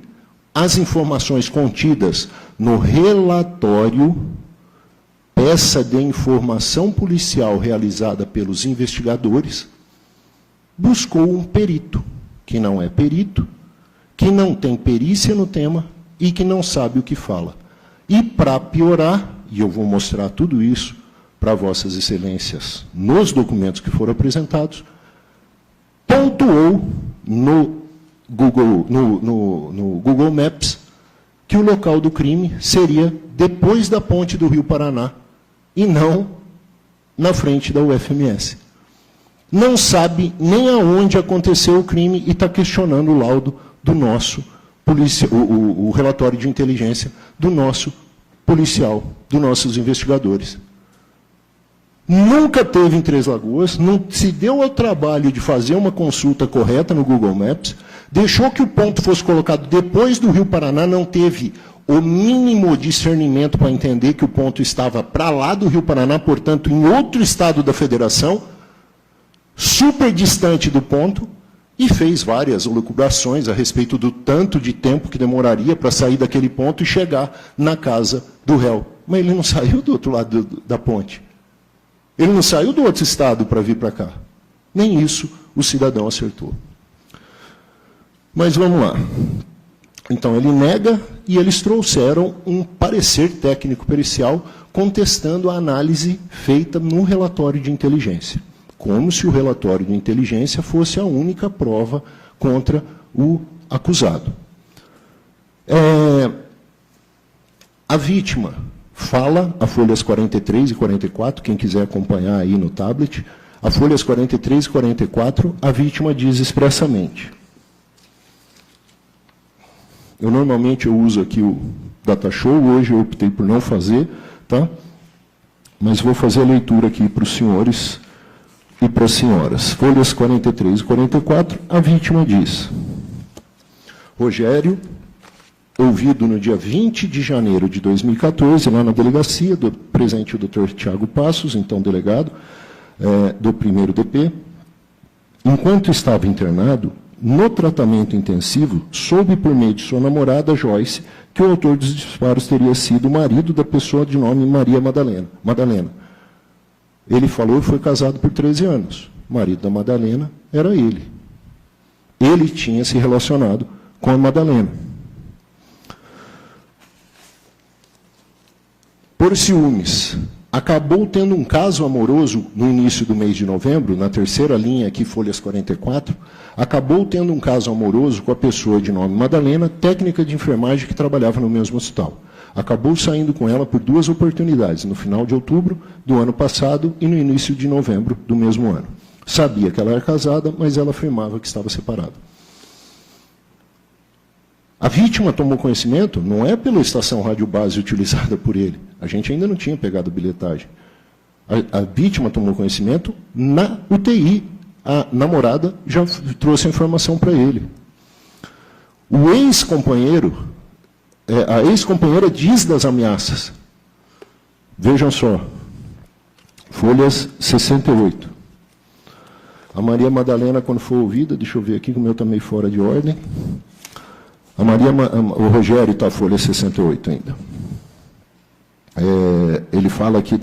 as informações contidas no relatório, peça de informação policial realizada pelos investigadores, buscou um perito, que não é perito, que não tem perícia no tema e que não sabe o que fala. E, para piorar, e eu vou mostrar tudo isso para vossas excelências nos documentos que foram apresentados, pontuou no Google Maps que o local do crime seria depois da ponte do Rio Paraná e não na frente da UFMS. Não sabe nem aonde aconteceu o crime e está questionando o laudo do nosso policial, o relatório de inteligência do nosso policial, dos nossos investigadores. Nunca teve em Três Lagoas, não se deu ao trabalho de fazer uma consulta correta no Google Maps, deixou que o ponto fosse colocado depois do Rio Paraná, não teve o mínimo discernimento para entender que o ponto estava para lá do Rio Paraná, portanto, em outro estado da federação, super distante do ponto, e fez várias elucubrações a respeito do tanto de tempo que demoraria para sair daquele ponto e chegar na casa do réu. Mas ele não saiu do outro lado da ponte. Ele não saiu do outro estado para vir para cá. Nem isso o cidadão acertou. Mas vamos lá. Então, ele nega e eles trouxeram um parecer técnico-pericial contestando a análise feita no relatório de inteligência. Como se o relatório de inteligência fosse a única prova contra o acusado. A vítima fala, a folhas 43 e 44, quem quiser acompanhar aí no tablet, a folhas 43 e 44, a vítima diz expressamente. Eu normalmente uso aqui o Datashow, hoje eu optei por não fazer, tá? Mas vou fazer a leitura aqui para os senhores e para as senhoras. Folhas 43 e 44, a vítima diz: Rogério, ouvido no dia 20 de janeiro de 2014, lá na delegacia, presente o Dr. Tiago Passos, então delegado do 1º DP, enquanto estava internado, no tratamento intensivo, soube por meio de sua namorada, Joyce, que o autor dos disparos teria sido o marido da pessoa de nome Maria Madalena. Ele falou que foi casado por 13 anos. O marido da Madalena era ele. Ele tinha se relacionado com a Madalena. Por ciúmes, acabou tendo um caso amoroso no início do mês de novembro, na terceira linha aqui, folhas 44, acabou tendo um caso amoroso com a pessoa de nome Madalena, técnica de enfermagem que trabalhava no mesmo hospital. Acabou saindo com ela por 2 oportunidades, no final de outubro do ano passado e no início de novembro do mesmo ano. Sabia que ela era casada, mas ela afirmava que estava separada. A vítima tomou conhecimento, não é pela estação rádio base utilizada por ele. A gente ainda não tinha pegado a bilhetagem. A vítima tomou conhecimento na UTI. A namorada já trouxe a informação para ele. O ex-companheiro, a ex-companheira diz das ameaças. Vejam só, folhas 68. A Maria Madalena, quando for ouvida, deixa eu ver aqui, que o meu está meio fora de ordem. O Rogério está folha 68 ainda. Ele fala aqui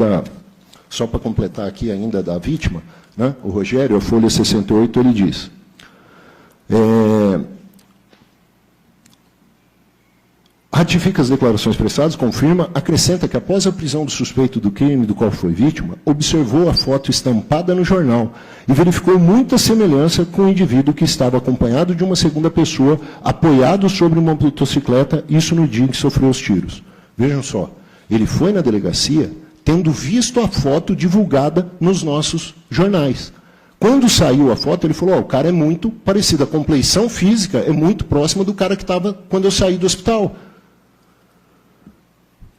só para completar aqui ainda da vítima, né? O Rogério, a folha 68, ele diz: ratifica as declarações prestadas, confirma, acrescenta que após a prisão do suspeito do crime do qual foi vítima, observou a foto estampada no jornal e verificou muita semelhança com o indivíduo que estava acompanhado de uma segunda pessoa, apoiado sobre uma motocicleta, isso no dia em que sofreu os tiros. Vejam só, ele foi na delegacia tendo visto a foto divulgada nos nossos jornais. Quando saiu a foto, ele falou, o cara é muito parecido, a compleição física é muito próxima do cara que estava quando eu saí do hospital.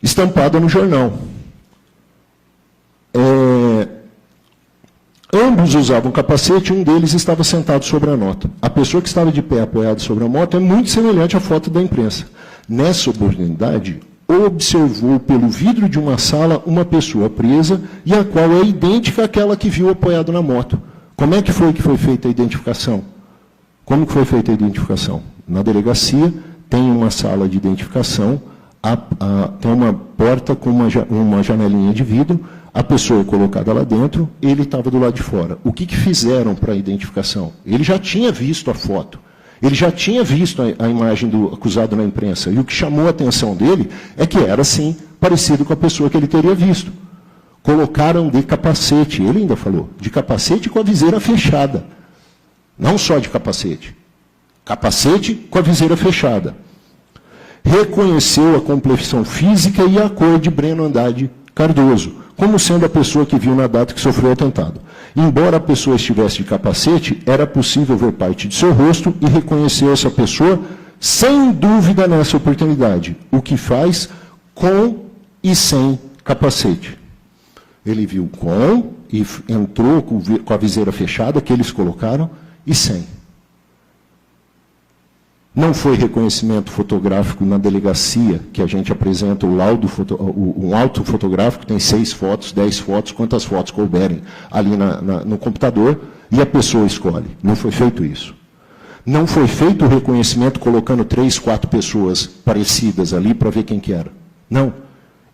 Estampada no jornal. Ambos usavam capacete, um deles estava sentado sobre a nota. A pessoa que estava de pé apoiada sobre a moto é muito semelhante à foto da imprensa. Nessa oportunidade, observou pelo vidro de uma sala uma pessoa presa e a qual é idêntica àquela que viu apoiado na moto. Como é que foi feita a identificação? Como que foi feita a identificação? Na delegacia tem uma sala de identificação, tem uma porta com uma janelinha de vidro, a pessoa é colocada lá dentro, ele estava do lado de fora. O que fizeram para a identificação? Ele já tinha visto a foto, ele já tinha visto a imagem do acusado na imprensa, e o que chamou a atenção dele é que era, sim, parecido com a pessoa que ele teria visto. Colocaram de capacete, ele ainda falou, de capacete com a viseira fechada. Não só de capacete. Capacete com a viseira fechada. Reconheceu a complexão física e a cor de Breno Andrade Cardoso, como sendo a pessoa que viu na data que sofreu o atentado. Embora a pessoa estivesse de capacete, era possível ver parte de seu rosto e reconhecer essa pessoa sem dúvida nessa oportunidade, o que faz com e sem capacete. Ele viu com e entrou com a viseira fechada, que eles colocaram, e sem. Não foi reconhecimento fotográfico na delegacia, que a gente apresenta o laudo, um auto fotográfico, tem 6 fotos, 10 fotos, quantas fotos couberem ali no computador, e a pessoa escolhe. Não foi feito isso. Não foi feito o reconhecimento colocando 3, 4 pessoas parecidas ali para ver quem que era. Não.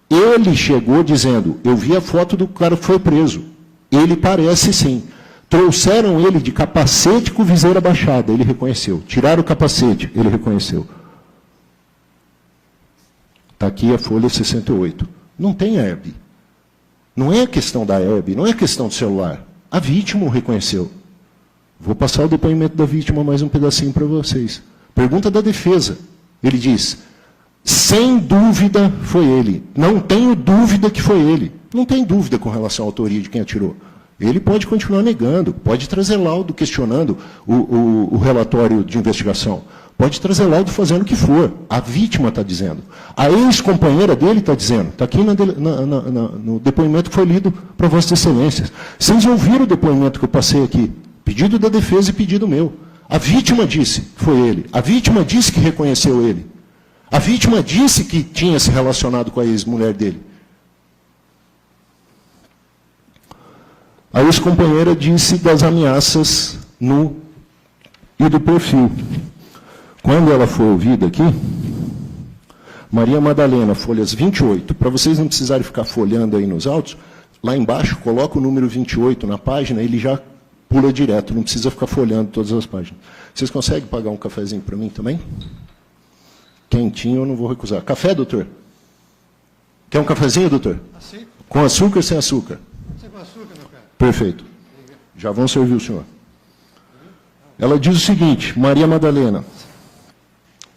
Ele chegou dizendo, eu vi a foto do cara que foi preso. Ele parece sim. Trouxeram ele de capacete com viseira baixada, ele reconheceu. Tiraram o capacete, ele reconheceu. Está aqui a folha 68. Não tem herb. Não é questão da herb, não é questão do celular. A vítima o reconheceu. Vou passar o depoimento da vítima mais um pedacinho para vocês. Pergunta da defesa. Ele diz, sem dúvida foi ele. Não tenho dúvida que foi ele. Não tem dúvida com relação à autoria de quem atirou. Ele pode continuar negando, pode trazer laudo questionando o relatório de investigação, pode trazer laudo fazendo o que for. A vítima está dizendo. A ex-companheira dele está dizendo. Está aqui no depoimento que foi lido para Vossas Excelências. Vocês ouviram o depoimento que eu passei aqui? Pedido da defesa e pedido meu. A vítima disse que foi ele. A vítima disse que reconheceu ele. A vítima disse que tinha se relacionado com a ex-mulher dele. A ex-companheira disse das ameaças no e do perfil. Quando ela for ouvida aqui, Maria Madalena, folhas 28, para vocês não precisarem ficar folhando aí nos autos, lá embaixo, coloca o número 28 na página, ele já pula direto, não precisa ficar folhando todas as páginas. Vocês conseguem pagar um cafezinho para mim também? Quentinho, eu não vou recusar. Café, doutor? Quer um cafezinho, doutor? Aceito. Com açúcar ou sem açúcar? Você com açúcar, meu cara? Perfeito. Já vão servir o senhor. Ela diz o seguinte, Maria Madalena,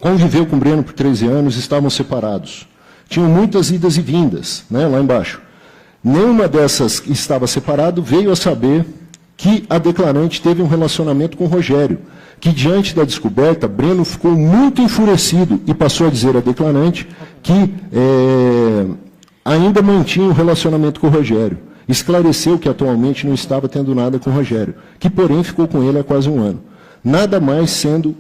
conviveu com Breno por 13 anos, estavam separados. Tinham muitas idas e vindas, né, lá embaixo. Nenhuma dessas que estava separado veio a saber que a declarante teve um relacionamento com Rogério, que diante da descoberta, Breno ficou muito enfurecido e passou a dizer à declarante que ainda mantinha um relacionamento com o Rogério. Esclareceu que atualmente não estava tendo nada com o Rogério, que porém ficou com ele há quase um ano. Nada mais sendo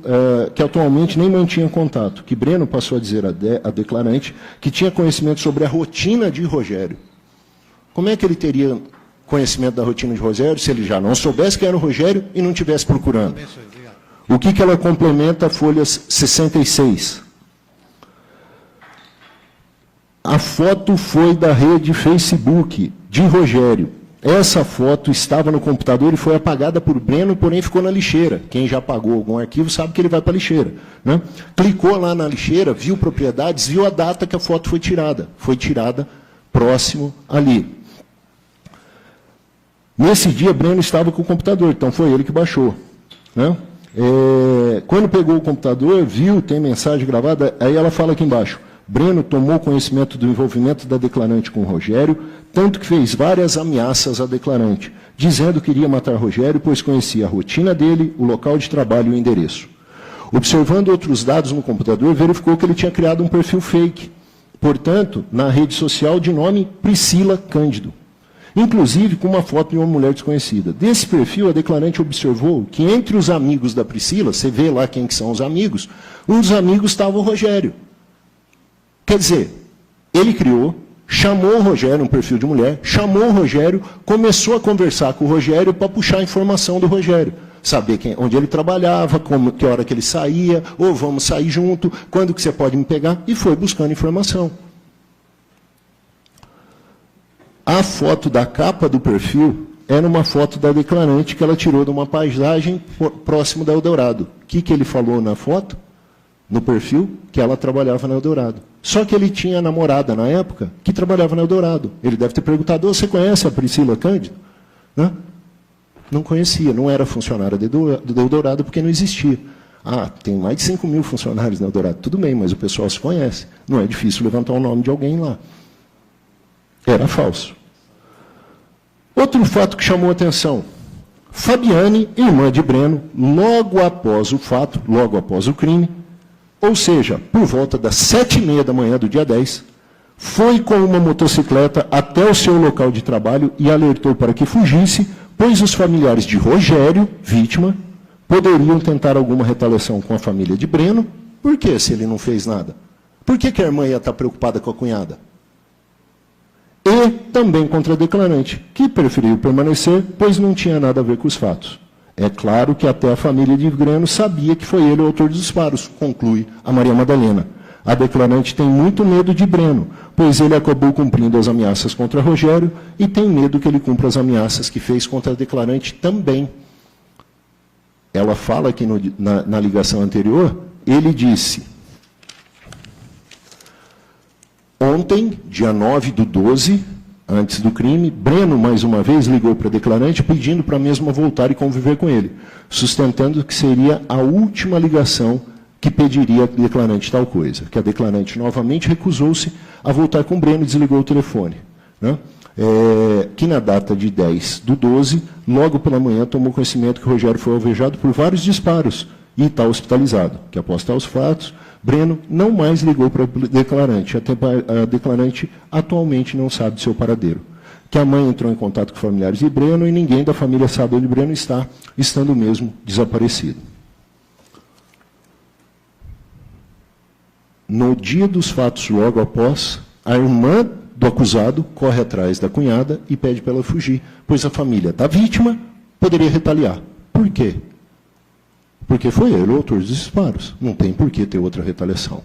que atualmente nem mantinha contato, que Breno passou a dizer à declarante que tinha conhecimento sobre a rotina de Rogério. Como é que ele teria conhecimento da rotina de Rogério se ele já não soubesse quem era o Rogério e não estivesse procurando? O que ela complementa, folhas 66. A foto foi da rede Facebook de Rogério. Essa foto estava no computador e foi apagada por Breno, porém ficou na lixeira. Quem já apagou algum arquivo sabe que ele vai para a lixeira, né? Clicou lá na lixeira, viu propriedades, viu a data que a foto foi tirada. Foi tirada próximo ali. Nesse dia, Breno estava com o computador, então foi ele que baixou, né? Quando pegou o computador, viu, tem mensagem gravada, aí ela fala aqui embaixo, Breno tomou conhecimento do envolvimento da declarante com o Rogério, tanto que fez várias ameaças à declarante, dizendo que iria matar Rogério, pois conhecia a rotina dele, o local de trabalho e o endereço. Observando outros dados no computador, verificou que ele tinha criado um perfil fake, portanto, na rede social de nome Priscila Cândido, inclusive com uma foto de uma mulher desconhecida. Desse perfil, a declarante observou que entre os amigos da Priscila, você vê lá quem que são os amigos, um dos amigos estava o Rogério. Quer dizer, ele criou, chamou o Rogério, um perfil de mulher, chamou o Rogério, começou a conversar com o Rogério para puxar a informação do Rogério. Saber onde ele trabalhava, que hora que ele saía, ou vamos sair junto, quando que você pode me pegar, e foi buscando informação. A foto da capa do perfil era uma foto da declarante que ela tirou de uma paisagem próximo da Eldorado. O que ele falou na foto? No perfil, que ela trabalhava na Eldorado. Só que ele tinha namorada na época que trabalhava na Eldorado. Ele deve ter perguntado, você conhece a Priscila Cândido? Né? Não conhecia, não era funcionária do Eldorado porque não existia. Ah, tem mais de 5 mil funcionários na Eldorado. Tudo bem, mas o pessoal se conhece. Não é difícil levantar o nome de alguém lá. Era falso. Outro fato que chamou a atenção. Fabiane, irmã de Breno, logo após o fato, logo após o crime, ou seja, por volta das 7h30 da manhã do dia 10, foi com uma motocicleta até o seu local de trabalho e alertou para que fugisse, pois os familiares de Rogério, vítima, poderiam tentar alguma retaliação com a família de Breno. Por que, se ele não fez nada? Por que a irmã ia estar preocupada com a cunhada? E também contra a declarante, que preferiu permanecer, pois não tinha nada a ver com os fatos. É claro que até a família de Breno sabia que foi ele o autor dos disparos, conclui a Maria Madalena. A declarante tem muito medo de Breno, pois ele acabou cumprindo as ameaças contra Rogério e tem medo que ele cumpra as ameaças que fez contra a declarante também. Ela fala aqui na ligação anterior, ele disse, ontem, dia 9/12, antes do crime, Breno, mais uma vez, ligou para a declarante pedindo para a mesma voltar e conviver com ele, sustentando que seria a última ligação que pediria a declarante tal coisa, que a declarante novamente recusou-se a voltar com Breno e desligou o telefone. Né? Que na data de 10/12, logo pela manhã, tomou conhecimento que Rogério foi alvejado por vários disparos e está hospitalizado, que após tais fatos, Breno não mais ligou para a declarante. A declarante atualmente não sabe de seu paradeiro. Que a mãe entrou em contato com familiares de Breno e ninguém da família sabe onde Breno está, estando mesmo desaparecido. No dia dos fatos, logo após, a irmã do acusado corre atrás da cunhada e pede para ela fugir, pois a família da vítima poderia retaliar. Por quê? Porque foi ele o autor dos disparos. Não tem por que ter outra retaliação.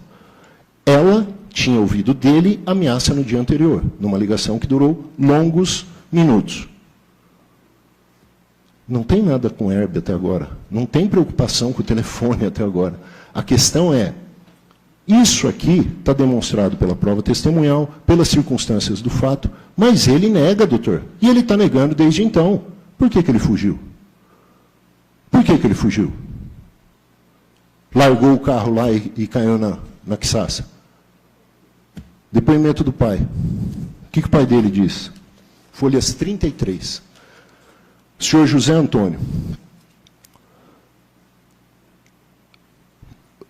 Ela tinha ouvido dele ameaça no dia anterior, numa ligação que durou longos minutos. Não tem nada com Herb até agora. Não tem preocupação com o telefone até agora. A questão é, isso aqui está demonstrado pela prova testemunhal, pelas circunstâncias do fato, mas ele nega, doutor. E ele está negando desde então. Por que ele fugiu? Por que ele fugiu? Largou o carro lá e caiu na quiçaça. Depoimento do pai. O que o pai dele diz? Folhas 33. Senhor José Antônio.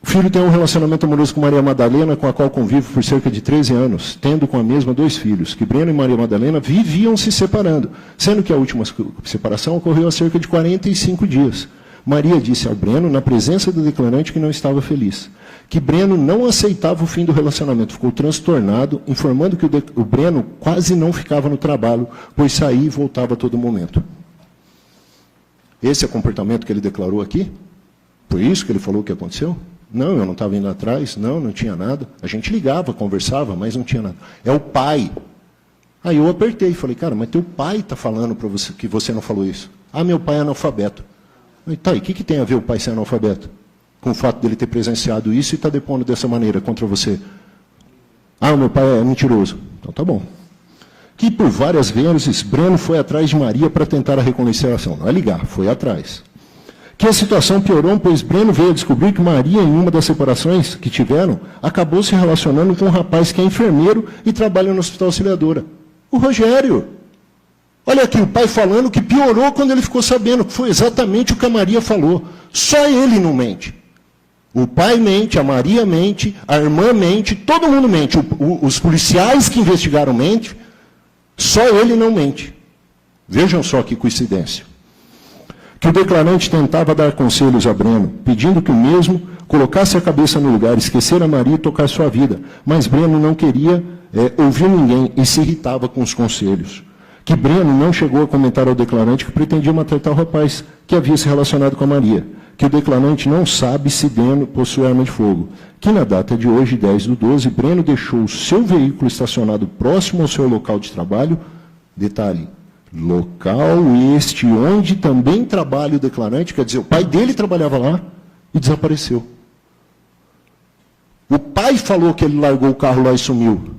O filho tem um relacionamento amoroso com Maria Madalena, com a qual convive por cerca de 13 anos, tendo com a mesma 2 filhos, que Breno e Maria Madalena viviam se separando, sendo que a última separação ocorreu há cerca de 45 dias. Maria disse ao Breno, na presença do declarante, que não estava feliz. Que Breno não aceitava o fim do relacionamento, ficou transtornado, informando que o Breno quase não ficava no trabalho, pois saía e voltava a todo momento. Esse é o comportamento que ele declarou aqui? Por isso que ele falou o que aconteceu? Não, eu não estava indo atrás, não tinha nada. A gente ligava, conversava, mas não tinha nada. É o pai. Aí eu apertei e falei, cara, mas teu pai está falando para você que você não falou isso. Ah, meu pai é analfabeto. E tá, e o que tem a ver o pai ser analfabeto? Com o fato dele ter presenciado isso e está depondo dessa maneira contra você. Ah, o meu pai é mentiroso. Então tá bom. Que por várias vezes Breno foi atrás de Maria para tentar a reconciliação. Não é ligar, foi atrás. Que a situação piorou, pois Breno veio a descobrir que Maria, em uma das separações que tiveram, acabou se relacionando com um rapaz que é enfermeiro e trabalha no Hospital Auxiliadora. O Rogério. Olha aqui, o pai falando que piorou quando ele ficou sabendo, que foi exatamente o que a Maria falou. Só ele não mente. O pai mente, a Maria mente, a irmã mente, todo mundo mente. Os policiais que investigaram mentem, só ele não mente. Vejam só que coincidência. Que o declarante tentava dar conselhos a Breno, pedindo que o mesmo colocasse a cabeça no lugar, esquecer a Maria e tocar sua vida. Mas Breno não queria ouvir ninguém e se irritava com os conselhos. Que Breno não chegou a comentar ao declarante que pretendia maltratar o rapaz que havia se relacionado com a Maria. Que o declarante não sabe se Breno possui arma de fogo. Que na data de hoje, 10/12, Breno deixou o seu veículo estacionado próximo ao seu local de trabalho. Detalhe, local este onde também trabalha o declarante, quer dizer, o pai dele trabalhava lá e desapareceu. O pai falou que ele largou o carro lá e sumiu.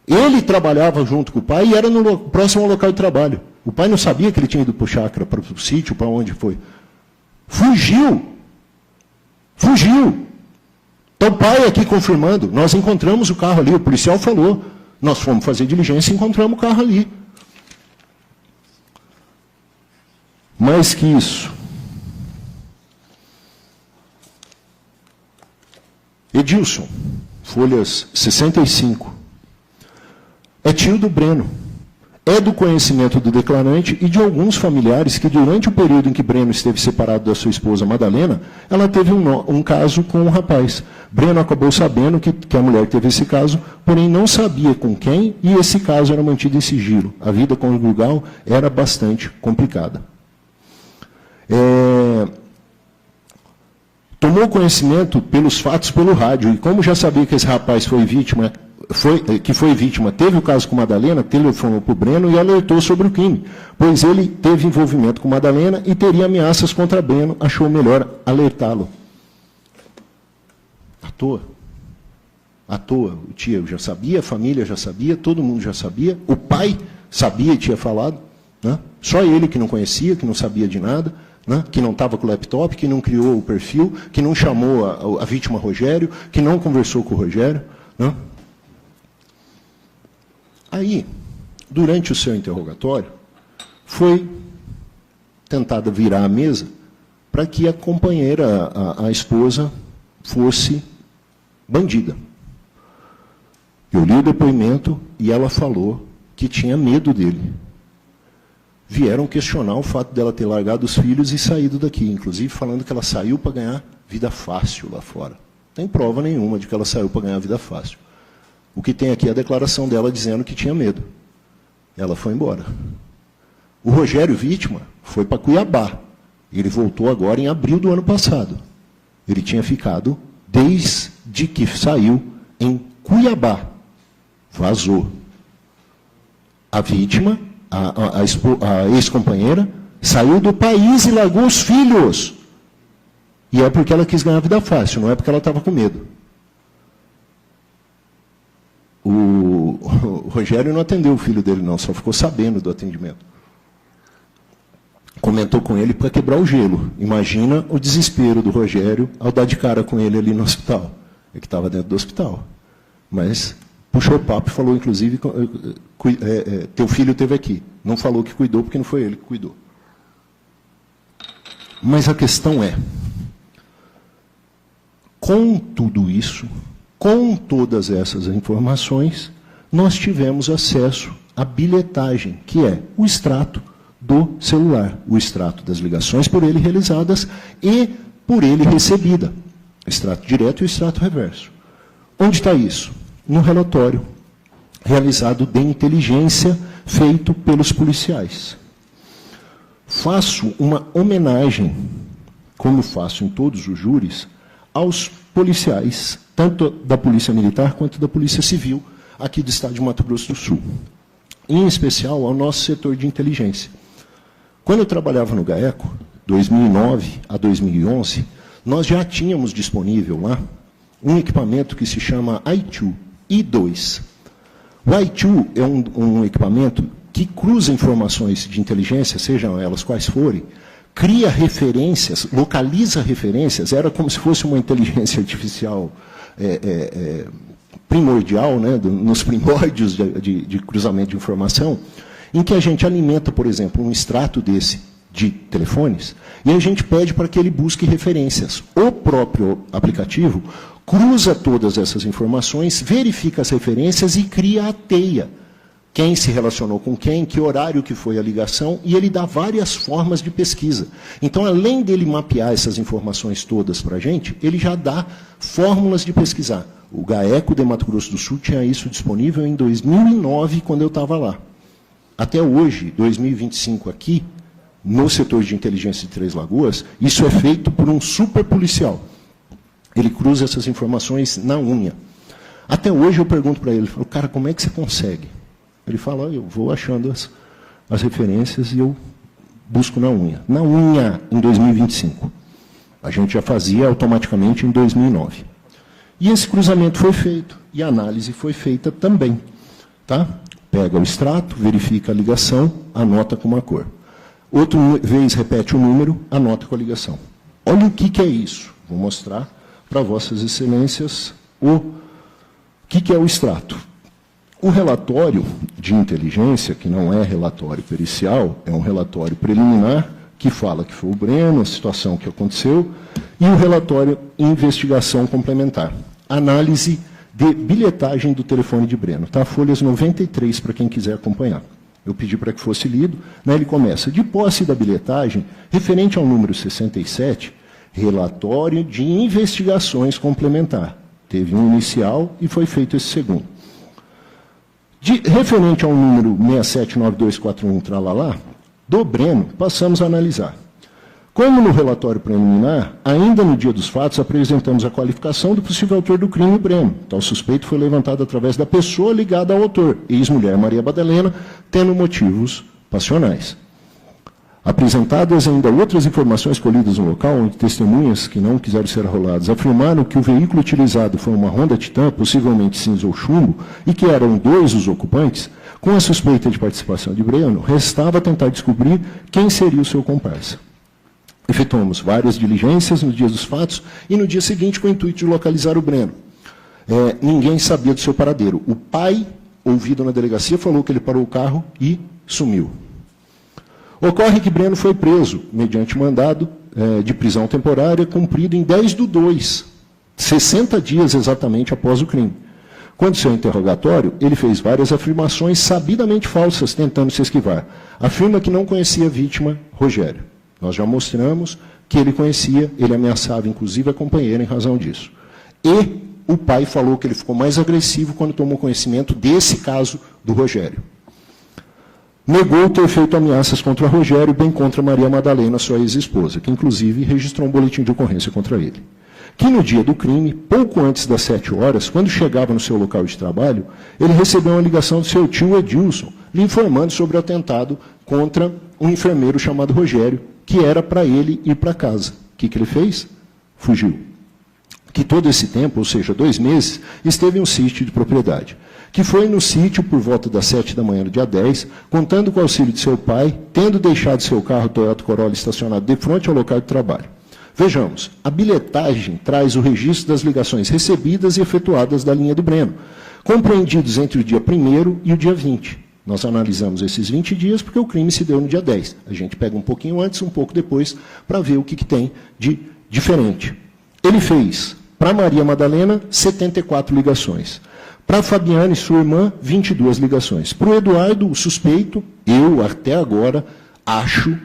Ele trabalhava junto com o pai e era próximo ao local de trabalho. O pai não sabia que ele tinha ido para o chácara, para o sítio, para onde foi. Fugiu. Fugiu. Então o pai aqui confirmando, nós encontramos o carro ali, o policial falou, nós fomos fazer diligência e encontramos o carro ali. Mais que isso. Edilson, folhas 65. É tio do Breno. É do conhecimento do declarante e de alguns familiares que, durante o período em que Breno esteve separado da sua esposa Madalena, ela teve um caso com um rapaz. Breno acabou sabendo que a mulher teve esse caso, porém não sabia com quem, e esse caso era mantido em sigilo. A vida conjugal era bastante complicada. Tomou conhecimento pelos fatos pelo rádio, e como já sabia que esse rapaz foi vítima, teve o caso com Madalena, telefonou para o Breno e alertou sobre o crime, pois ele teve envolvimento com Madalena e teria ameaças contra Breno, achou melhor alertá-lo. À toa. À toa. O tio já sabia, a família já sabia, todo mundo já sabia, o pai sabia e tinha falado, né? Só ele que não conhecia, que não sabia de nada, né? Que não estava com o laptop, que não criou o perfil, que não chamou a vítima Rogério, que não conversou com o Rogério, né? Aí, durante o seu interrogatório, foi tentada virar a mesa para que a companheira, a esposa, fosse bandida. Eu li o depoimento e ela falou que tinha medo dele. Vieram questionar o fato dela ter largado os filhos e saído daqui, inclusive falando que ela saiu para ganhar vida fácil lá fora. Não tem prova nenhuma de que ela saiu para ganhar vida fácil. O que tem aqui é a declaração dela dizendo que tinha medo. Ela foi embora. O Rogério, vítima, foi para Cuiabá. Ele voltou agora em abril do ano passado. Ele tinha ficado desde que saiu em Cuiabá. Vazou. A vítima, a ex-companheira, saiu do país e largou os filhos. E é porque ela quis ganhar vida fácil, não é porque ela estava com medo. O Rogério não atendeu o filho dele, não, só ficou sabendo do atendimento. Comentou com ele para quebrar o gelo. Imagina o desespero do Rogério ao dar de cara com ele ali no hospital. Ele que estava dentro do hospital. Mas puxou o papo e falou, inclusive, teu filho esteve aqui. Não falou que cuidou, porque não foi ele que cuidou. Mas a questão é, com tudo isso, com todas essas informações, nós tivemos acesso à bilhetagem, que é o extrato do celular, o extrato das ligações por ele realizadas e por ele recebida. Extrato direto e o extrato reverso. Onde está isso? No relatório realizado de inteligência feito pelos policiais. Faço uma homenagem, como faço em todos os júris, aos policiais, tanto da Polícia Militar quanto da Polícia Civil, aqui do estado de Mato Grosso do Sul. Em especial ao nosso setor de inteligência. Quando eu trabalhava no GAECO, 2009 a 2011, nós já tínhamos disponível lá um equipamento que se chama I2. O I2 é um equipamento que cruza informações de inteligência, sejam elas quais forem, cria referências, localiza referências, era como se fosse uma inteligência artificial primordial, né, nos primórdios de cruzamento de informação, em que a gente alimenta, por exemplo, um extrato desse de telefones, e a gente pede para que ele busque referências. O próprio aplicativo cruza todas essas informações, verifica as referências e cria a teia. Quem se relacionou com quem, que horário que foi a ligação, e ele dá várias formas de pesquisa. Então, além dele mapear essas informações todas para a gente, ele já dá fórmulas de pesquisar. O GAECO de Mato Grosso do Sul tinha isso disponível em 2009, quando eu estava lá. Até hoje, 2025 aqui, no setor de inteligência de Três Lagoas, isso é feito por um super policial. Ele cruza essas informações na unha. Até hoje eu pergunto para ele, falo, cara, como é que você consegue? Ele fala, eu vou achando as referências e eu busco na unha. Na unha, em 2025. A gente já fazia automaticamente em 2009. E esse cruzamento foi feito, e a análise foi feita também. Tá? Pega o extrato, verifica a ligação, anota com uma cor. Outra vez repete o número, anota com a ligação. Olha o que é isso. Vou mostrar para vossas excelências o que é o extrato. O relatório de inteligência, que não é relatório pericial, é um relatório preliminar, que fala que foi o Breno, a situação que aconteceu, e o relatório investigação complementar. Análise de bilhetagem do telefone de Breno. Tá? Folhas 93, para quem quiser acompanhar. Eu pedi para que fosse lido. Né? Ele começa, de posse da bilhetagem, referente ao número 67, relatório de investigações complementar. Teve um inicial e foi feito esse segundo. Referente ao número 679241, tralalá, do Breno, passamos a analisar. Como no relatório preliminar, ainda no dia dos fatos, apresentamos a qualificação do possível autor do crime, Breno. Tal suspeito foi levantado através da pessoa ligada ao autor, ex-mulher Maria Badalena, tendo motivos passionais. Apresentadas ainda outras informações colhidas no local, onde testemunhas que não quiseram ser arroladas afirmaram que o veículo utilizado foi uma Honda Titan, possivelmente cinza ou chumbo, e que eram 2 os ocupantes, com a suspeita de participação de Breno, restava tentar descobrir quem seria o seu comparsa. Efetuamos várias diligências no dia dos fatos e no dia seguinte com o intuito de localizar o Breno. Ninguém sabia do seu paradeiro. O pai, ouvido na delegacia, falou que ele parou o carro e sumiu. Ocorre que Breno foi preso, mediante mandado de prisão temporária, cumprido em 10/2, 60 dias exatamente após o crime. Quando seu interrogatório, ele fez várias afirmações sabidamente falsas, tentando se esquivar. Afirma que não conhecia a vítima, Rogério. Nós já mostramos que ele conhecia, ele ameaçava, inclusive, a companheira em razão disso. E o pai falou que ele ficou mais agressivo quando tomou conhecimento desse caso do Rogério. negou ter feito ameaças contra Rogério, bem contra Maria Madalena, sua ex-esposa, que inclusive registrou um boletim de ocorrência contra ele. Que no dia do crime, pouco antes das 7 horas, quando chegava no seu local de trabalho, ele recebeu uma ligação do seu tio Edilson, lhe informando sobre o atentado contra um enfermeiro chamado Rogério, que era para ele ir para casa. O que ele fez? Fugiu. Que todo esse tempo, ou seja, 2 meses, esteve em um sítio de propriedade. Que foi no sítio por volta das 7 da manhã do dia 10, contando com o auxílio de seu pai, tendo deixado seu carro Toyota Corolla estacionado de frente ao local de trabalho. Vejamos, a bilhetagem traz o registro das ligações recebidas e efetuadas da linha do Breno, compreendidos entre o dia 1º e o dia 20. Nós analisamos esses 20 dias porque o crime se deu no dia 10. A gente pega um pouquinho antes, um pouco depois, para ver o que tem de diferente. Ele fez, para Maria Madalena, 74 ligações. Para Fabiane, sua irmã, 22 ligações. Para o Eduardo, o suspeito, eu, até agora, acho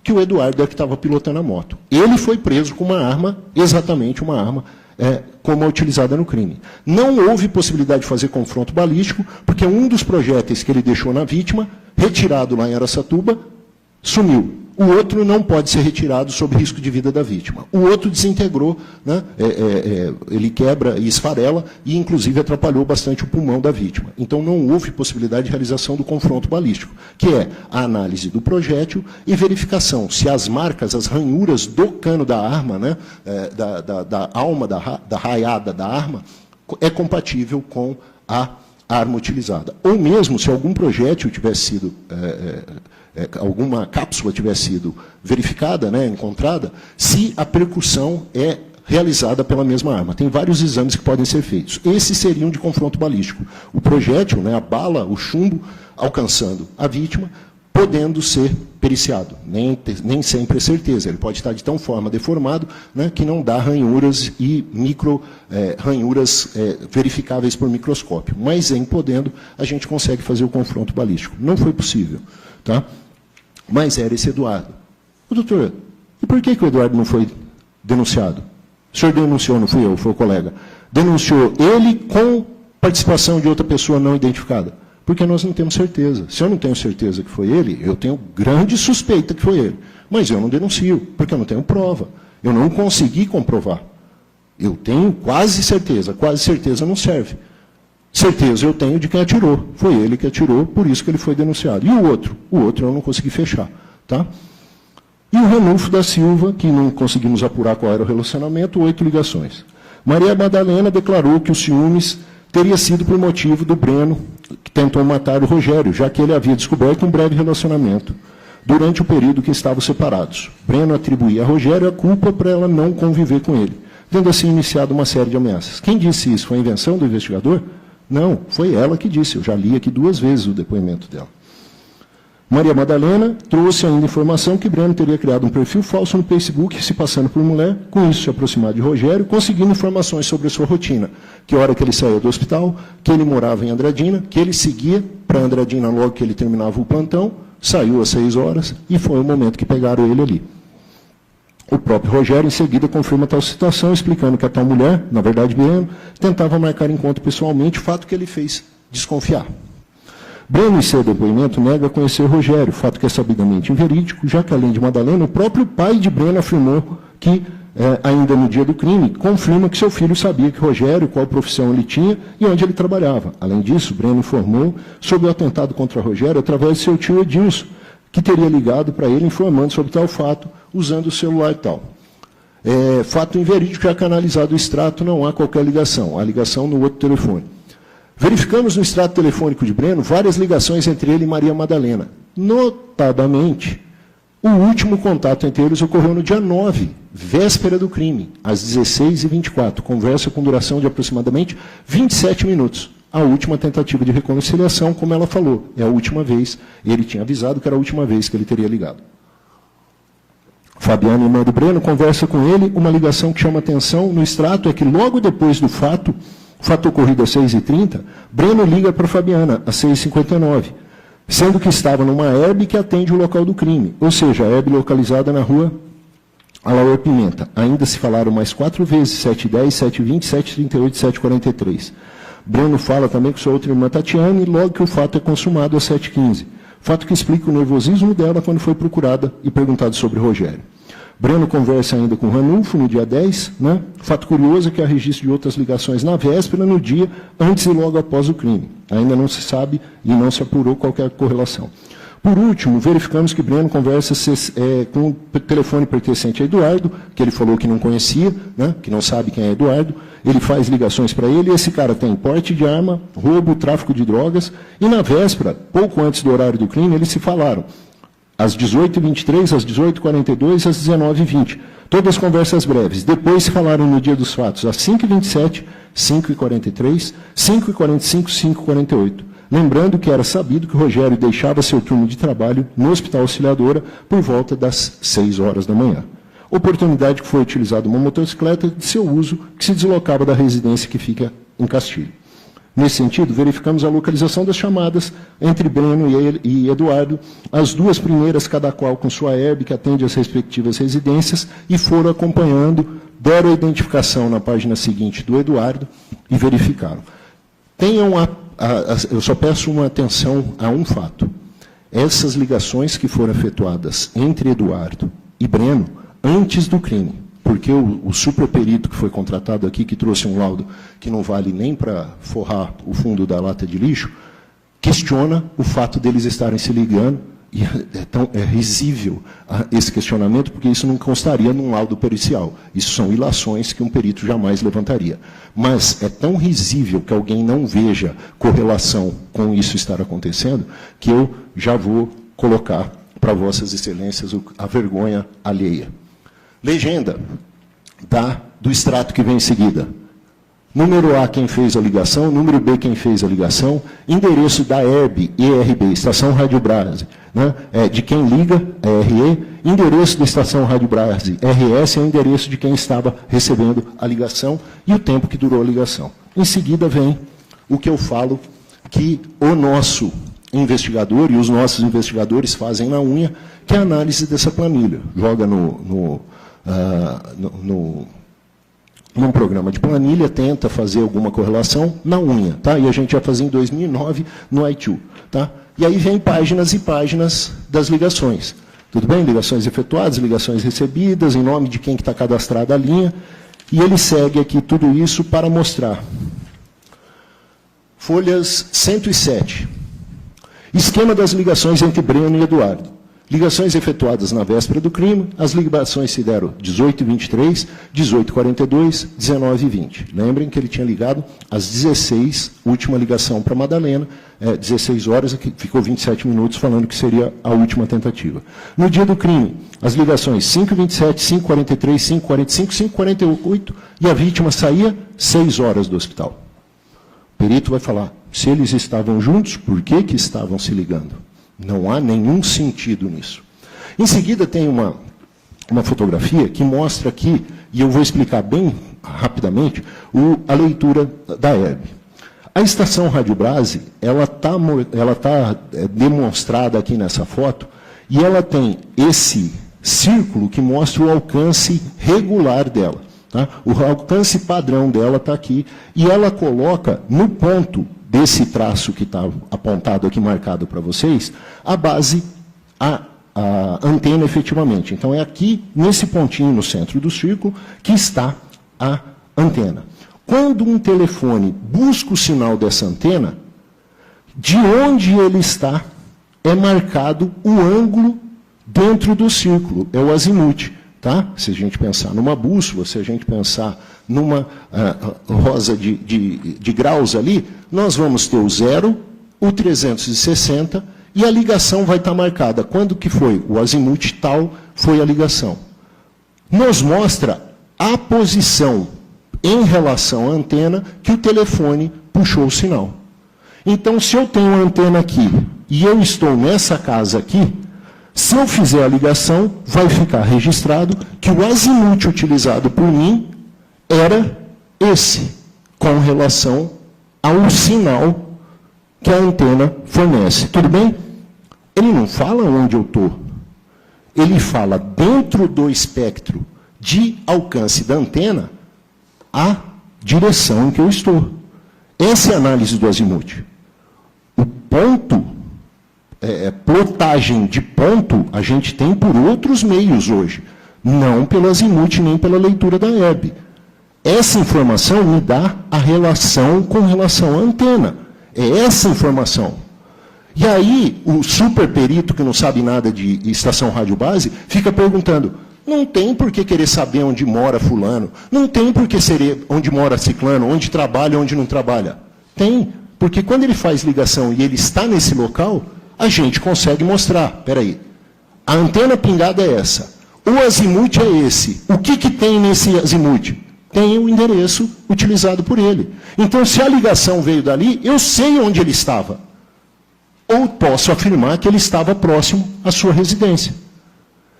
que o Eduardo é que estava pilotando a moto. Ele foi preso com uma arma, exatamente uma arma, como a utilizada no crime. Não houve possibilidade de fazer confronto balístico, porque um dos projéteis que ele deixou na vítima, retirado lá em Araçatuba, sumiu. O outro não pode ser retirado sob risco de vida da vítima. O outro desintegrou, né? Ele quebra e esfarela, e inclusive atrapalhou bastante o pulmão da vítima. Então não houve possibilidade de realização do confronto balístico, que é a análise do projétil e verificação se as marcas, as ranhuras do cano da arma, né? Da alma, da raiada da arma, é compatível com a arma utilizada. Ou mesmo se algum projétil tivesse sido... alguma cápsula tivesse sido verificada, né, encontrada, se a percussão é realizada pela mesma arma. Tem vários exames que podem ser feitos. Esses seriam de confronto balístico. O projétil, né, a bala, o chumbo, alcançando a vítima, podendo ser periciado. Nem sempre é certeza. Ele pode estar de tão forma deformado, né, que não dá ranhuras e ranhuras verificáveis por microscópio. Mas, em podendo, a gente consegue fazer o confronto balístico. Não foi possível. Tá? Mas era esse Eduardo. Doutor, e por que o Eduardo não foi denunciado? O senhor denunciou, não fui eu, foi o colega. Denunciou ele com participação de outra pessoa não identificada. Porque nós não temos certeza. Se eu não tenho certeza que foi ele, eu tenho grande suspeita que foi ele. Mas eu não denuncio, porque eu não tenho prova. Eu não consegui comprovar. Eu tenho quase certeza não serve. Certeza eu tenho de quem atirou. Foi ele que atirou, por isso que ele foi denunciado. E o outro? O outro eu não consegui fechar. Tá? E o Ranulfo da Silva, que não conseguimos apurar qual era o relacionamento, 8 ligações. Maria Madalena declarou que os ciúmes teria sido por motivo do Breno, que tentou matar o Rogério, já que ele havia descoberto um breve relacionamento durante o período que estavam separados. Breno atribuía a Rogério a culpa para ela não conviver com ele, tendo assim iniciado uma série de ameaças. Quem disse isso? Foi a invenção do investigador? Não, foi ela que disse. Eu já li aqui 2 vezes o depoimento dela. Maria Madalena trouxe ainda informação que Breno teria criado um perfil falso no Facebook, se passando por mulher, com isso se aproximar de Rogério, conseguindo informações sobre a sua rotina, que hora que ele saiu do hospital, que ele morava em Andradina, que ele seguia para Andradina logo que ele terminava o plantão, saiu às 6 horas, e foi o momento que pegaram ele ali. O próprio Rogério, em seguida, confirma tal situação, explicando que a tal mulher, na verdade Breno, tentava marcar encontro pessoalmente, fato que ele fez desconfiar. Breno, em seu depoimento, nega conhecer Rogério, fato que é sabidamente inverídico, já que, além de Madalena, o próprio pai de Breno afirmou que, ainda no dia do crime, confirma que seu filho sabia que Rogério, qual profissão ele tinha e onde ele trabalhava. Além disso, Breno informou sobre o atentado contra Rogério através de seu tio Edilson, que teria ligado para ele informando sobre tal fato, usando o celular e tal. Fato inverídico, já que analisado o extrato, não há qualquer ligação. Há ligação no outro telefone. Verificamos no extrato telefônico de Breno várias ligações entre ele e Maria Madalena. Notadamente, o último contato entre eles ocorreu no dia 9, véspera do crime, às 16h24. Conversa com duração de aproximadamente 27 minutos. A última tentativa de reconciliação, como ela falou, é a última vez. Ele tinha avisado que era a última vez que ele teria ligado. Fabiana, irmã do Breno, conversa com ele. Uma ligação que chama atenção no extrato é que logo depois do fato ocorrido às 6h30, Breno liga para Fabiana, às 6h59, sendo que estava numa herb que atende o local do crime, ou seja, a herb localizada na rua Alaor Pimenta. Ainda se falaram mais 4 vezes, 7h10, 7h20, 7h38 e 7h43. Breno fala também com sua outra irmã Tatiana, e logo que o fato é consumado às 7h15. Fato que explica o nervosismo dela quando foi procurada e perguntado sobre Rogério. Breno conversa ainda com Ranulfo no dia 10. Né? Fato curioso é que há registro de outras ligações na véspera, no dia, antes e logo após o crime. Ainda não se sabe e não se apurou qualquer correlação. Por último, verificamos que Breno conversa com o telefone pertencente a Eduardo, que ele falou que não conhecia, né, que não sabe quem é Eduardo. Ele faz ligações para ele, e esse cara tem porte de arma, roubo, tráfico de drogas, e na véspera, pouco antes do horário do crime, eles se falaram. Às 18h23, às 18h42, às 19h20. Todas conversas breves. Depois se falaram no dia dos fatos, às 5h27, 5h43, 5h45, 5h48. Lembrando que era sabido que o Rogério deixava seu turno de trabalho no Hospital Auxiliadora por volta das 6 horas da manhã. Oportunidade que foi utilizada uma motocicleta de seu uso, que se deslocava da residência que fica em Castilho. Nesse sentido, verificamos a localização das chamadas entre Breno e Eduardo, as duas primeiras, cada qual com sua herb, que atende às respectivas residências, e foram acompanhando, deram a identificação na página seguinte do Eduardo e verificaram. Eu só peço uma atenção a um fato. Essas ligações que foram efetuadas entre Eduardo e Breno, antes do crime, porque o superperito que foi contratado aqui, que trouxe um laudo que não vale nem para forrar o fundo da lata de lixo, questiona o fato deles estarem se ligando, e é risível esse questionamento, porque isso não constaria num laudo pericial. Isso são ilações que um perito jamais levantaria. Mas é tão risível que alguém não veja correlação com isso estar acontecendo, que eu já vou colocar para vossas excelências a vergonha alheia. Legenda do extrato que vem em seguida. Número A, quem fez a ligação. Número B, quem fez a ligação. Endereço da ERB, ERB, Estação Rádio Brase, né? De quem liga, RE. Endereço da Estação Rádio Brase, RS, é o endereço de quem estava recebendo a ligação e o tempo que durou a ligação. Em seguida vem o que eu falo que o nosso investigador e os nossos investigadores fazem na unha, que é a análise dessa planilha. Joga num programa de planilha, tenta fazer alguma correlação na unha, tá? E a gente já fazia em 2009 no ITU, tá? E aí vem páginas e páginas das ligações. Tudo bem? Ligações efetuadas, ligações recebidas, em nome de quem que está cadastrada a linha. E ele segue aqui tudo isso para mostrar. Folhas 107. Esquema das ligações entre Breno e Eduardo. Ligações efetuadas na véspera do crime, as ligações se deram 18h23, 18h42, 19h20. Lembrem que ele tinha ligado às 16, última ligação para Madalena, 16 horas, ficou 27 minutos falando que seria a última tentativa. No dia do crime, as ligações 5h27, 5h43, 5h45, 5h48, e a vítima saía 6 horas do hospital. O perito vai falar, se eles estavam juntos, por que que estavam se ligando? Não há nenhum sentido nisso. Em seguida, tem uma fotografia que mostra aqui, e eu vou explicar bem rapidamente, a leitura da ERB. A estação Rádio Brase, ela tá demonstrada aqui nessa foto, e ela tem esse círculo que mostra o alcance regular dela. Tá? O alcance padrão dela está aqui, e ela coloca no ponto desse traço que está apontado aqui, marcado para vocês, a base, a antena efetivamente. Então, é aqui, nesse pontinho no centro do círculo, que está a antena. Quando um telefone busca o sinal dessa antena, de onde ele está, é marcado o ângulo dentro do círculo, é o azimute. Tá? Se a gente pensar numa bússola, se a gente pensar numa rosa de graus ali, nós vamos ter o 0, o 360, e a ligação vai estar marcada. Quando que foi? O azimute tal foi a ligação. Nos mostra a posição em relação à antena que o telefone puxou o sinal. Então, se eu tenho uma antena aqui e eu estou nessa casa aqui, se eu fizer a ligação, vai ficar registrado que o azimute utilizado por mim era esse, com relação ao sinal que a antena fornece. Tudo bem? Ele não fala onde eu estou. Ele fala dentro do espectro de alcance da antena a direção em que eu estou. Essa é a análise do azimuth. O ponto, plotagem de ponto, a gente tem por outros meios hoje, não pelo azimuth nem pela leitura da Hebe. Essa informação me dá a relação com relação à antena. É essa informação. E aí, o super perito, que não sabe nada de estação rádio base, fica perguntando, não tem por que querer saber onde mora fulano, não tem por que saber onde mora ciclano, onde trabalha, onde não trabalha. Tem, porque quando ele faz ligação e ele está nesse local, a gente consegue mostrar, peraí, a antena pingada é essa, o azimuth é esse, o que tem nesse azimuth? Tem o endereço utilizado por ele. Então, se a ligação veio dali, eu sei onde ele estava. Ou posso afirmar que ele estava próximo à sua residência.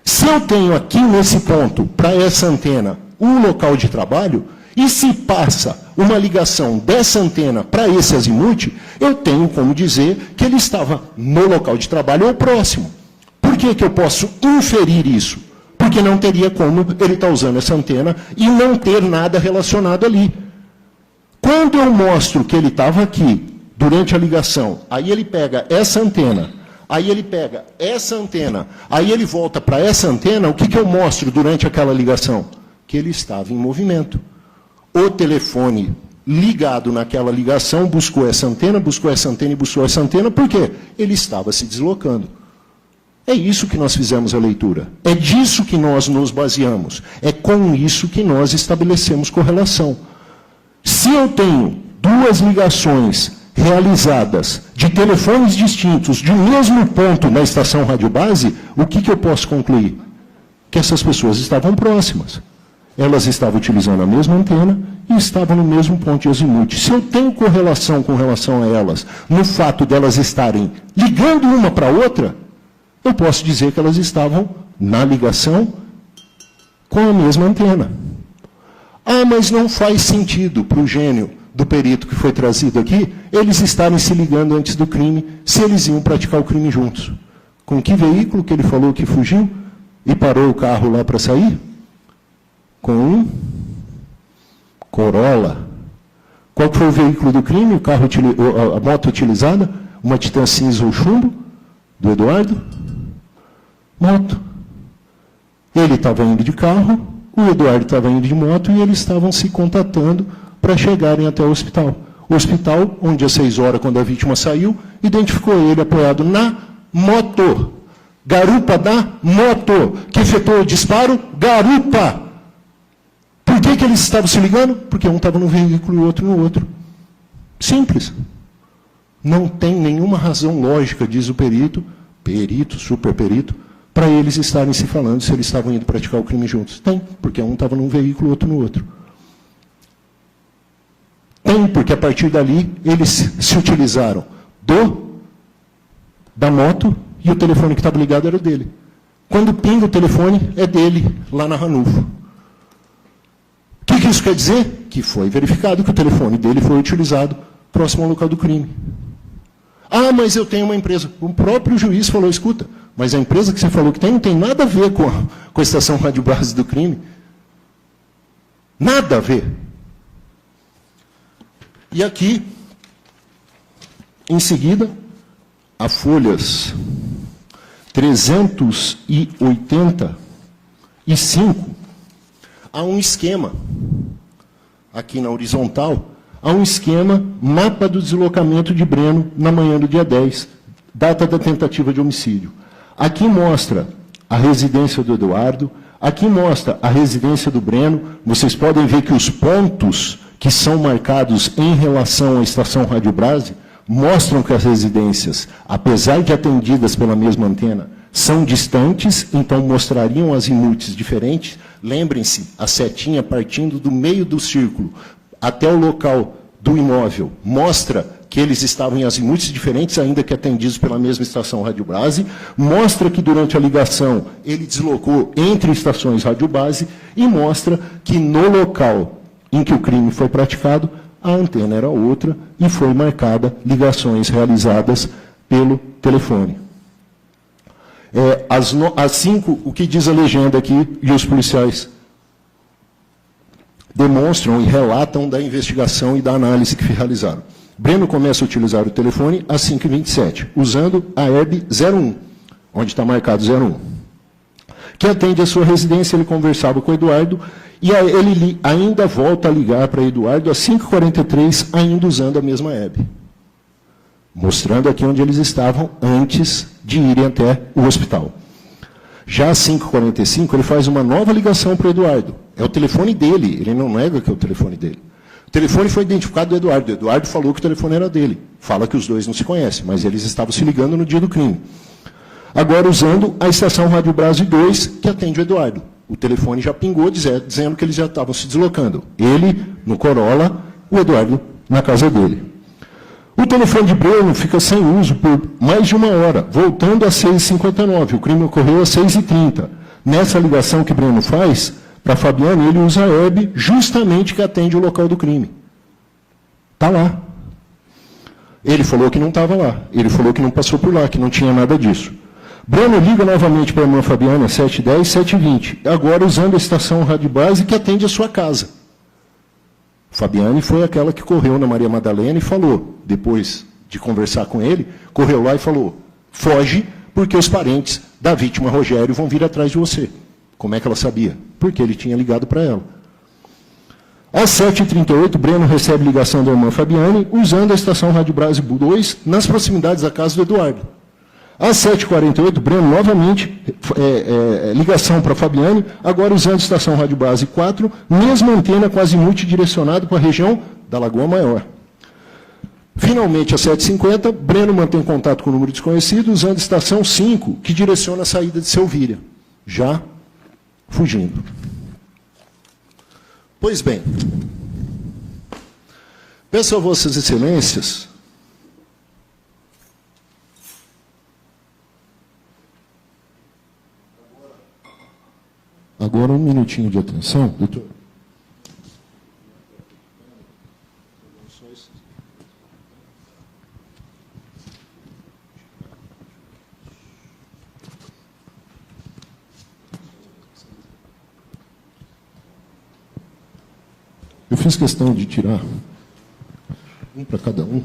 Se eu tenho aqui nesse ponto, para essa antena, um local de trabalho, e se passa uma ligação dessa antena para esse azimuth, eu tenho como dizer que ele estava no local de trabalho ou próximo. Por que que eu posso inferir isso? Porque não teria como ele estar usando essa antena e não ter nada relacionado ali. Quando eu mostro que ele estava aqui, durante a ligação, aí ele pega essa antena, aí ele pega essa antena, aí ele volta para essa antena, o que que eu mostro durante aquela ligação? Que ele estava em movimento. O telefone ligado naquela ligação buscou essa antena e buscou essa antena, por quê? Ele estava se deslocando. É isso que nós fizemos a leitura. É disso que nós nos baseamos. É com isso que nós estabelecemos correlação. Se eu tenho duas ligações realizadas de telefones distintos, de mesmo ponto na estação rádio base, o que eu posso concluir? Que essas pessoas estavam próximas. Elas estavam utilizando a mesma antena e estavam no mesmo ponto de azimuth. Se eu tenho correlação com relação a elas, no fato delas estarem ligando uma para a outra, eu posso dizer que elas estavam na ligação com a mesma antena. Ah, mas não faz sentido para o gênio do perito que foi trazido aqui, eles estarem se ligando antes do crime, se eles iam praticar o crime juntos. Com que veículo que ele falou que fugiu e parou o carro lá para sair? Com um Corolla. Qual que foi o veículo do crime? O carro, a moto utilizada? Uma Titan cinza ou chumbo? Do Eduardo? Moto. Ele estava indo de carro, o Eduardo estava indo de moto e eles estavam se contatando para chegarem até o hospital. O hospital, onde às 6 horas, quando a vítima saiu, identificou ele apoiado na moto. Garupa da moto. Que efetuou o disparo? Garupa. Por que eles estavam se ligando? Porque um estava no veículo e o outro no outro. Simples. Não tem nenhuma razão lógica, diz o perito, super perito, para eles estarem se falando se eles estavam indo praticar o crime juntos. Tem, porque um estava num veículo e o outro no outro. Tem, porque a partir dali eles se utilizaram da moto e o telefone que estava ligado era o dele. Quando pinga o telefone, é dele, lá na Ranulfo. O que isso quer dizer? Que foi verificado que o telefone dele foi utilizado próximo ao local do crime. Ah, mas eu tenho uma empresa. O próprio juiz falou, escuta, mas a empresa que você falou que tem não tem nada a ver com a estação rádio base do crime. Nada a ver. E aqui, em seguida, a folhas 385, há um esquema, aqui na horizontal, há um esquema, mapa do deslocamento de Breno na manhã do dia 10, data da tentativa de homicídio. Aqui mostra a residência do Eduardo, aqui mostra a residência do Breno. Vocês podem ver que os pontos que são marcados em relação à estação Rádio Brase mostram que as residências, apesar de atendidas pela mesma antena, são distantes, então mostrariam azimuths diferentes. Lembrem-se, a setinha partindo do meio do círculo até o local do imóvel mostra que eles estavam em azimuths diferentes, ainda que atendidos pela mesma estação Rádio Base, mostra que durante a ligação ele deslocou entre estações Rádio Base e mostra que no local em que o crime foi praticado, a antena era outra e foi marcada ligações realizadas pelo telefone. Às 5, o que diz a legenda aqui, e os policiais demonstram e relatam da investigação e da análise que realizaram. Breno começa a utilizar o telefone às 5h27, usando a Hebe 01, onde está marcado 01. Que atende a sua residência, ele conversava com o Eduardo, e ele ainda volta a ligar para Eduardo às 5h43, ainda usando a mesma Hebe. Mostrando aqui onde eles estavam antes de irem até o hospital. Já às 5h45, ele faz uma nova ligação para o Eduardo. É o telefone dele, ele não nega que é o telefone dele. O telefone foi identificado do Eduardo. O Eduardo falou que o telefone era dele. Fala que os dois não se conhecem, mas eles estavam se ligando no dia do crime. Agora usando a estação Rádio Brasil 2, que atende o Eduardo. O telefone já pingou, dizendo que eles já estavam se deslocando. Ele no Corolla, o Eduardo na casa dele. O telefone de Breno fica sem uso por mais de uma hora, voltando às 6h59. O crime ocorreu às 6h30. Nessa ligação que Breno faz, para Fabiane, ele usa a Hebe justamente que atende o local do crime. Está lá. Ele falou que não estava lá. Ele falou que não passou por lá, que não tinha nada disso. Breno liga novamente para a irmã Fabiane às 7h10, 7h20. Agora usando a estação Rádio Base que atende a sua casa. Fabiane foi aquela que correu na Maria Madalena e falou, depois de conversar com ele, correu lá e falou, foge, porque os parentes da vítima Rogério vão vir atrás de você. Como é que ela sabia? Porque ele tinha ligado para ela. Às 7h38, Breno recebe ligação da irmã Fabiane, usando a estação Rádio Brasil 2, nas proximidades da casa do Eduardo. Às 7h48, Breno novamente, ligação para Fabiane, agora usando a estação Rádio Base 4, mesma antena quase multidirecionada para a região da Lagoa Maior. Finalmente, às 7h50, Breno mantém contato com o número desconhecido, usando a estação 5, que direciona a saída de Selvíria, já fugindo. Pois bem, peço a vossas excelências agora um minutinho de atenção, doutor. Eu fiz questão de tirar um para cada um.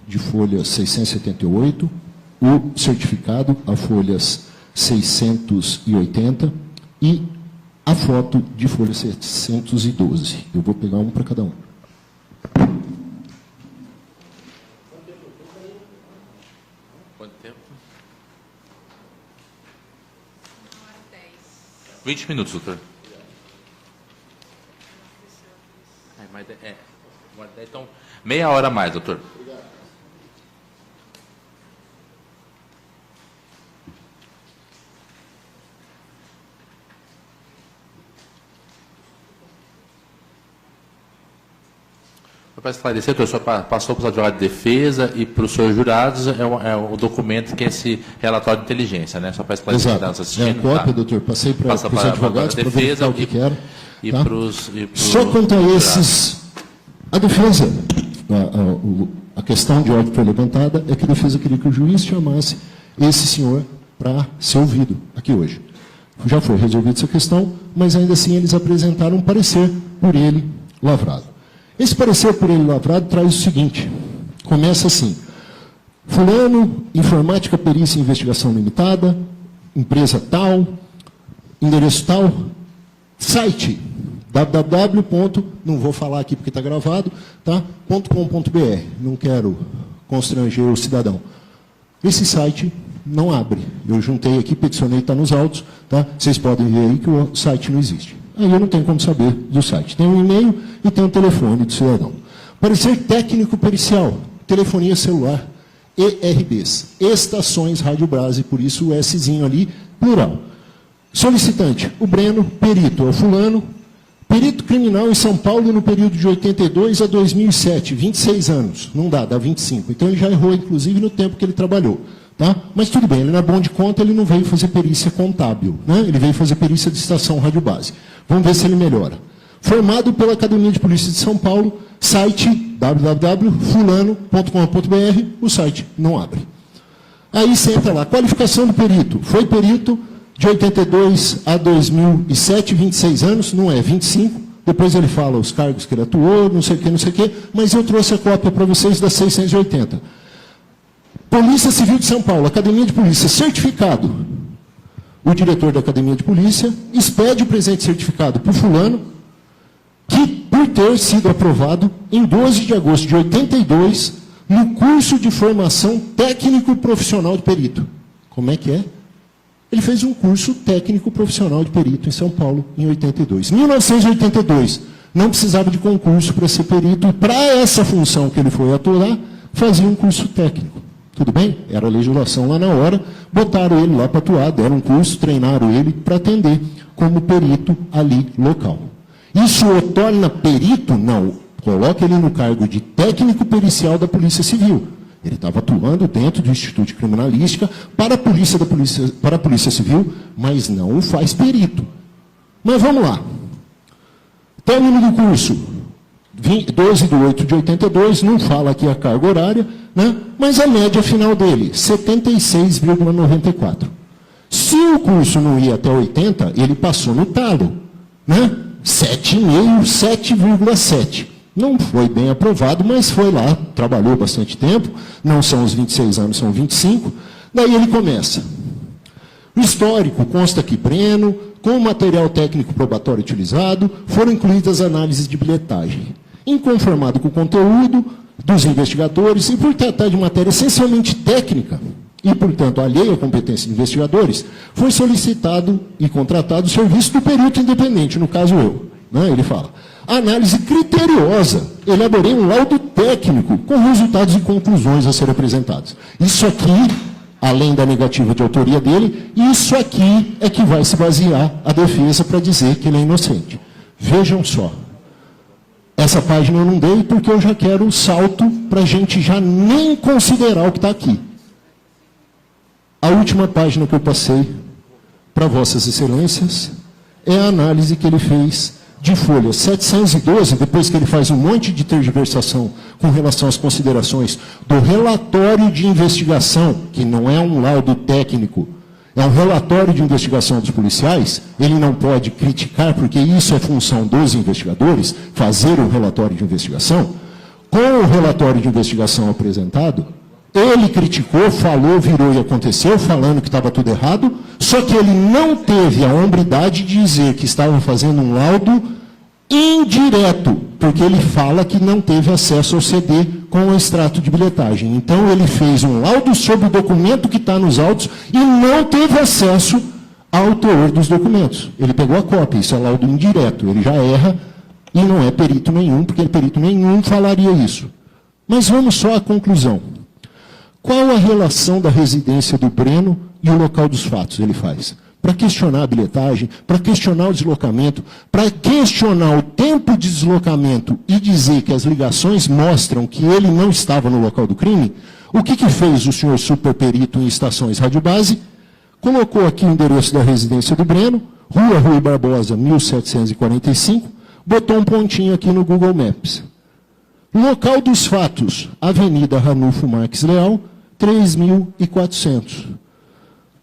De folhas 678, o certificado a folhas 680 e a foto de folha 712. Eu vou pegar um para cada um. Quanto tempo? 20 minutos, doutor. Então, meia hora a mais, doutor. Para esclarecer, o senhor passou para o advogado de defesa e para os senhores jurados é o documento que é esse relatório de inteligência, né? Só para esclarecer. Exato. É a cópia, doutor. Passei para os advogados para verificar o que era. E tá? para os só quanto a esses, a defesa, a questão de ordem foi levantada, é que a defesa queria que o juiz chamasse esse senhor para ser ouvido aqui hoje. Já foi resolvida essa questão, mas ainda assim eles apresentaram um parecer por ele lavrado. Esse parecer por ele lavrado traz o seguinte, começa assim, fulano, informática, perícia e investigação limitada, empresa tal, endereço tal, site, www. Não vou falar aqui porque está gravado, tá? .com.br, não quero constranger o cidadão. Esse site não abre, eu juntei aqui, peticionei, está nos autos, tá? Vocês podem ver aí que o site não existe. Aí eu não tenho como saber do site. Tem um e-mail e tem um telefone do cidadão. Parecer técnico pericial, telefonia celular, ERBs, estações Rádio Brase, por isso o Szinho ali, plural. Solicitante, o Breno, perito, é o fulano, perito criminal em São Paulo no período de 82 a 2007, 26 anos, não dá 25. Então ele já errou, inclusive, no tempo que ele trabalhou. Tá? Mas tudo bem, ele não é bom de conta, ele não veio fazer perícia contábil, né? Ele veio fazer perícia de estação Rádio Base. Vamos ver se ele melhora. Formado pela Academia de Polícia de São Paulo, site www.fulano.com.br, o site não abre. Aí você entra lá, qualificação do perito. Foi perito de 82 a 2007, 26 anos, não é 25. Depois ele fala os cargos que ele atuou, não sei o que, mas eu trouxe a cópia para vocês da 680. Polícia Civil de São Paulo, Academia de Polícia, certificado. O diretor da Academia de Polícia expede o presente certificado para o fulano, que por ter sido aprovado em 12 de agosto de 82, no curso de formação técnico profissional de perito. Como é que é? Ele fez um curso técnico profissional de perito em São Paulo, em 82. Em 1982, não precisava de concurso para ser perito, e para essa função que ele foi atuar, fazia um curso técnico. Tudo bem? Era a legislação lá na hora, botaram ele lá para atuar, deram um curso, treinaram ele para atender como perito ali local. Isso o torna perito? Não. Coloca ele no cargo de técnico pericial da Polícia Civil. Ele estava atuando dentro do Instituto de Criminalística para a Polícia Civil, mas não o faz perito. Mas vamos lá. Término do curso, 12 de 8 de 82, não fala aqui a carga horária, né? Mas a média final dele, 76,94. Se o curso não ia até 80, ele passou no talo, né? 7,5, 7,7. Não foi bem aprovado, mas foi lá, trabalhou bastante tempo, não são os 26 anos, são 25. Daí ele começa. O histórico consta que Breno, com o material técnico probatório utilizado, foram incluídas análises de bilhetagem. Inconformado com o conteúdo dos investigadores e por tratar de matéria essencialmente técnica e, portanto, alheia à competência de investigadores, foi solicitado e contratado o serviço do perito independente, no caso eu. Né? Ele fala, análise criteriosa, elaborei um laudo técnico com resultados e conclusões a serem apresentados. Isso aqui, além da negativa de autoria dele, isso aqui é que vai se basear a defesa para dizer que ele é inocente. Vejam só. Essa página eu não dei porque eu já quero o salto para a gente já nem considerar o que está aqui. A última página que eu passei para Vossas Excelências é a análise que ele fez de folha 712, depois que ele faz um monte de tergiversação com relação às considerações do relatório de investigação, que não é um laudo técnico, é um relatório de investigação dos policiais, ele não pode criticar, porque isso é função dos investigadores, fazer o relatório de investigação. Com o relatório de investigação apresentado, ele criticou, falou, virou e aconteceu, falando que estava tudo errado, só que ele não teve a hombridade de dizer que estava fazendo um laudo indireto, porque ele fala que não teve acesso ao CD com o extrato de bilhetagem. Então, ele fez um laudo sobre o documento que está nos autos e não teve acesso ao autor dos documentos. Ele pegou a cópia, isso é laudo indireto, ele já erra e não é perito nenhum, porque perito nenhum falaria isso. Mas vamos só à conclusão. Qual a relação da residência do Breno e o local dos fatos ele faz? Para questionar a bilhetagem, para questionar o deslocamento, para questionar o tempo de deslocamento e dizer que as ligações mostram que ele não estava no local do crime, o que fez o senhor superperito em estações radiobase? Colocou aqui o endereço da residência do Breno, Rua Rui Barbosa, 1745, botou um pontinho aqui no Google Maps. Local dos fatos, Avenida Ranulfo Marques Leal, 3.400.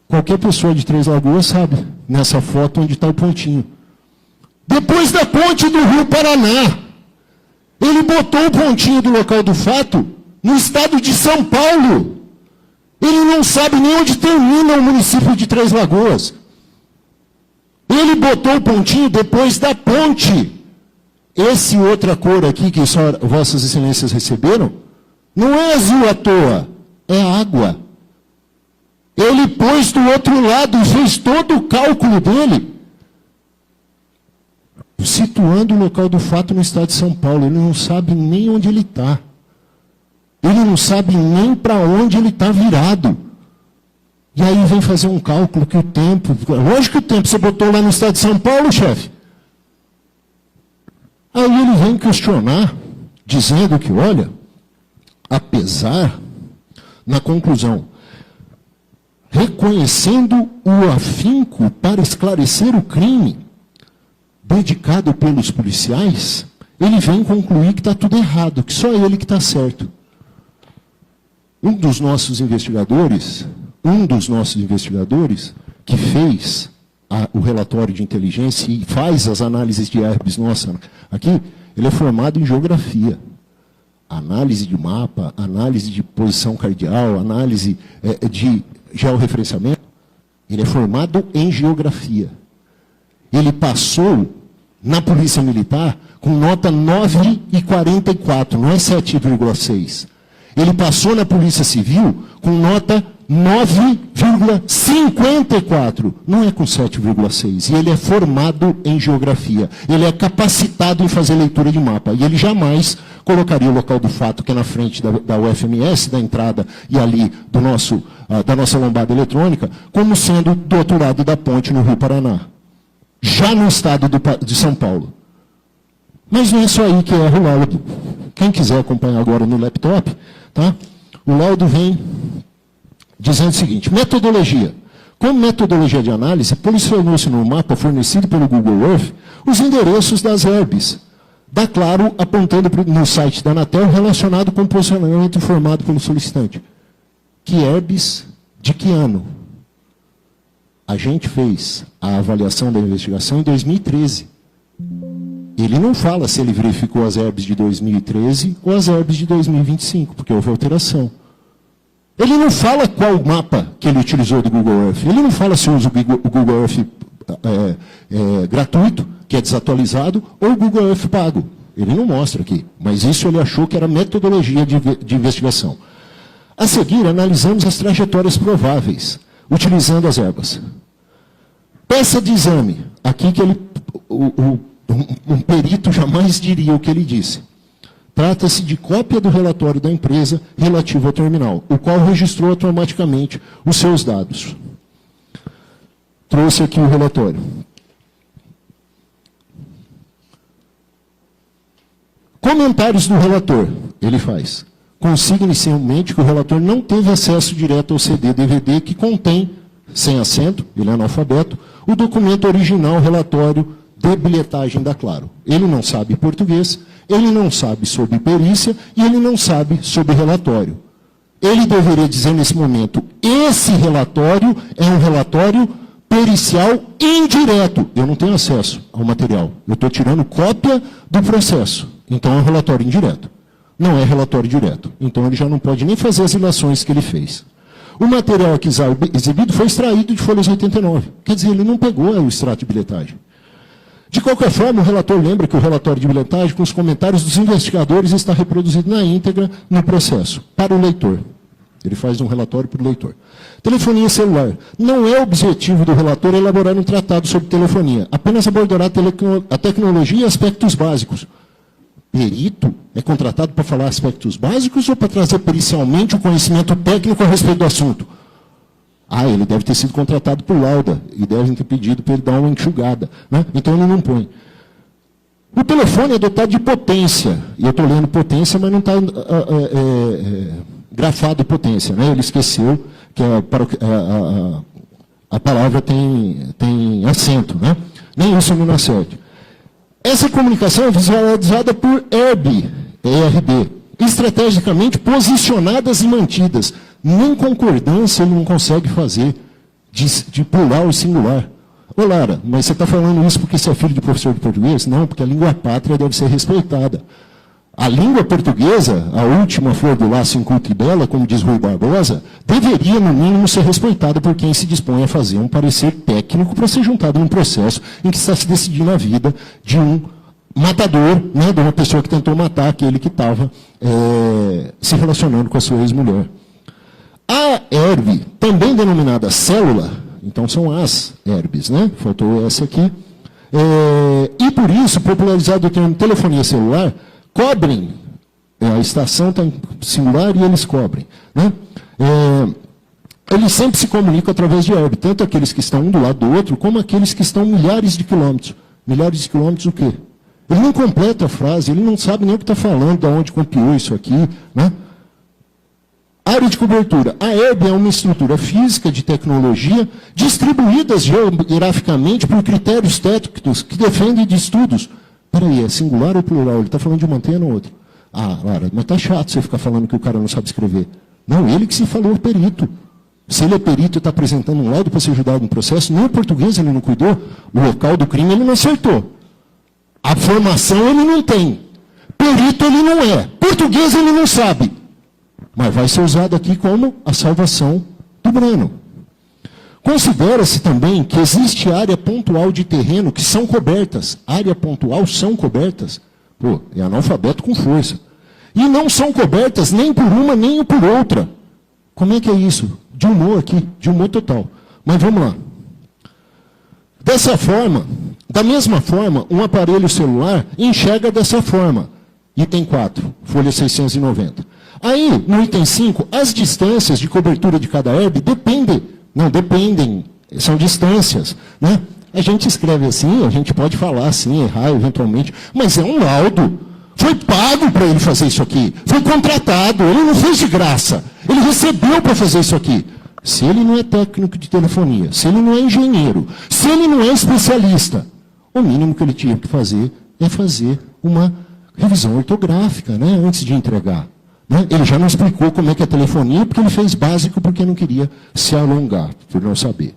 Qualquer pessoa de Três Lagoas sabe, nessa foto onde está o pontinho. Depois da ponte do Rio Paraná, ele botou o pontinho do local do fato no estado de São Paulo. Ele não sabe nem onde termina o município de Três Lagoas. Ele botou o pontinho depois da ponte. Esse outra cor aqui, que só Vossas Excelências receberam, não é azul à toa, é água. Ele pôs do outro lado e fez todo o cálculo dele, situando o local do fato no estado de São Paulo. Ele não sabe nem onde ele está. Ele não sabe nem para onde ele está virado. E aí vem fazer um cálculo que o tempo... Lógico que o tempo você botou lá no estado de São Paulo, chefe. Aí ele vem questionar, dizendo que, olha, apesar, na conclusão, reconhecendo o afinco para esclarecer o crime dedicado pelos policiais, ele vem concluir que está tudo errado, que só ele que está certo. Um dos nossos investigadores que fez o relatório de inteligência e faz as análises de herbes nossa aqui, ele é formado em geografia. Análise de mapa, análise de posição cardial, análise de georreferenciamento. Ele é formado em geografia. Ele passou na Polícia Militar com nota 9,44, não é 7,6. Ele passou na Polícia Civil com nota 9,54, não é com 7,6. E ele é formado em geografia. Ele é capacitado em fazer leitura de mapa. E ele jamais colocaria o local do fato, que é na frente da UFMS, da entrada e ali da nossa lombada eletrônica, como sendo do outro lado da ponte no Rio Paraná. Já no estado de São Paulo. Mas não é só aí que erra o laudo. Quem quiser acompanhar agora no laptop, tá? O laudo vem dizendo o seguinte: metodologia. Como metodologia de análise, posicionou-se no mapa fornecido pelo Google Earth os endereços das herbes. Da Claro, apontando no site da Anatel, relacionado com o posicionamento informado pelo solicitante. Que herbes de que ano? A gente fez a avaliação da investigação em 2013. Ele não fala se ele verificou as herbes de 2013 ou as herbes de 2025, porque houve alteração. Ele não fala qual mapa que ele utilizou do Google Earth. Ele não fala se usa o Google Earth gratuito, que é desatualizado, ou o Google Earth pago. Ele não mostra aqui, mas isso ele achou que era metodologia de investigação. A seguir, analisamos as trajetórias prováveis, utilizando as herbas. Peça de exame, aqui que um perito jamais diria o que ele disse. Trata-se de cópia do relatório da empresa relativo ao terminal, o qual registrou automaticamente os seus dados. Trouxe aqui o relatório. Comentários do relator, ele faz. Consiga inicialmente que o relator não teve acesso direto ao CD-DVD que contém, sem acento, ele é analfabeto, o documento original relatório de bilhetagem da Claro. Ele não sabe português, ele não sabe sobre perícia e ele não sabe sobre relatório. Ele deveria dizer nesse momento: esse relatório é um relatório pericial indireto. Eu não tenho acesso ao material. Eu estou tirando cópia do processo. Então é um relatório indireto. Não é relatório direto. Então ele já não pode nem fazer as ilações que ele fez. O material aqui exibido foi extraído de folhas 89. Quer dizer, ele não pegou o extrato de bilhetagem. De qualquer forma, o relator lembra que o relatório de bilhetagem, com os comentários dos investigadores, está reproduzido na íntegra no processo, para o leitor. Ele faz um relatório para o leitor. Telefonia celular. Não é objetivo do relator elaborar um tratado sobre telefonia. Apenas abordará a tecnologia e aspectos básicos. Perito é contratado para falar aspectos básicos ou para trazer pericialmente o conhecimento técnico a respeito do assunto? Ah, ele deve ter sido contratado por lauda e devem ter pedido para ele dar uma enxugada, né? Então ele não põe. O telefone é dotado de potência. E eu estou lendo potência, mas não está grafado potência, né? Ele esqueceu que a palavra tem acento, né? Nem isso não dá certo. Essa comunicação é visualizada por ERB, estrategicamente posicionadas e mantidas. Nem concordância ele não consegue fazer de plural e singular. Ô Lara, mas você está falando isso porque você é filho de professor de português? Não, porque a língua pátria deve ser respeitada. A língua portuguesa, a última flor do laço inculta e bela, como diz Rui Barbosa, deveria, no mínimo, ser respeitada por quem se dispõe a fazer um parecer técnico para ser juntado num processo em que está se decidindo a vida de um matador, né, de uma pessoa que tentou matar aquele que estava se relacionando com a sua ex-mulher. A ERB, também denominada célula, então são as ERBs, né? Faltou essa aqui. E por isso, popularizado o termo telefonia celular, cobrem, a estação está em singular e eles cobrem, né? Eles sempre se comunicam através de ERB, tanto aqueles que estão um do lado do outro, como aqueles que estão milhares de quilômetros. Milhares de quilômetros o quê? Ele não completa a frase, ele não sabe nem o que está falando, de onde copiou isso aqui, né? Área de cobertura. A ERB é uma estrutura física de tecnologia distribuídas geograficamente por critérios técnicos que defendem de estudos. Peraí, é singular ou plural? Ele está falando de uma antena ou outra? Ah, Lara, mas está chato você ficar falando que o cara não sabe escrever. Não, ele que se falou perito. Se ele é perito e está apresentando um laudo para ser julgado no processo, nem o português ele não cuidou, o local do crime ele não acertou. A formação ele não tem. Perito ele não é. Português ele não sabe. Mas vai ser usado aqui como a salvação do Breno. Considera-se também que existe área pontual de terreno que são cobertas. Área pontual são cobertas. Pô, é analfabeto com força. E não são cobertas nem por uma nem por outra. Como é que é isso? De humor aqui, de humor total. Mas vamos lá. Dessa forma, da mesma forma, um aparelho celular enxerga dessa forma. Item 4, folha 690. Aí, no item 5, as distâncias de cobertura de cada herb dependem, são distâncias, né? A gente escreve assim, a gente pode falar assim, errar eventualmente, mas é um laudo. Foi pago para ele fazer isso aqui. Foi contratado, ele não fez de graça. Ele recebeu para fazer isso aqui. Se ele não é técnico de telefonia, se ele não é engenheiro, se ele não é especialista, o mínimo que ele tinha que fazer é fazer uma revisão ortográfica, né, antes de entregar. Né? Ele já não explicou como é que é telefonia, porque ele fez básico, porque não queria se alongar, por não saber.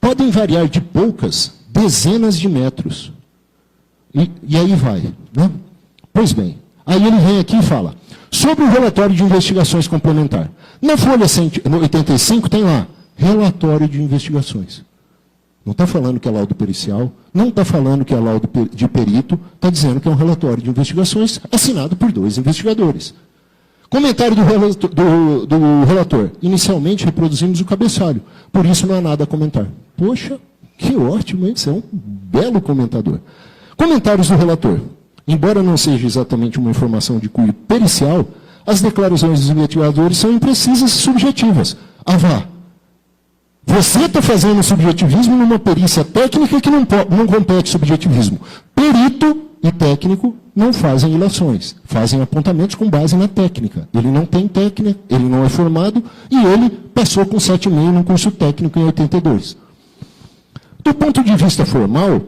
Podem variar de poucas, dezenas de metros. E aí vai. Né? Pois bem, aí ele vem aqui e fala, sobre o relatório de investigações complementar. Na folha 85 tem lá, relatório de investigações. Não está falando que é laudo pericial, não está falando que é laudo de perito, está dizendo que é um relatório de investigações assinado por 2 investigadores. Comentário do relator. Inicialmente reproduzimos o cabeçalho, por isso não há nada a comentar. Poxa, que ótimo, hein? Você é um belo comentador. Comentários do relator. Embora não seja exatamente uma informação de cunho pericial, as declarações dos investigadores são imprecisas e subjetivas. Ah, vá. Você está fazendo subjetivismo numa perícia técnica que não compete subjetivismo. Perito e técnico não fazem ilações, fazem apontamentos com base na técnica. Ele não tem técnica, ele não é formado e ele passou com 7,5 num curso técnico em 82. Do ponto de vista formal,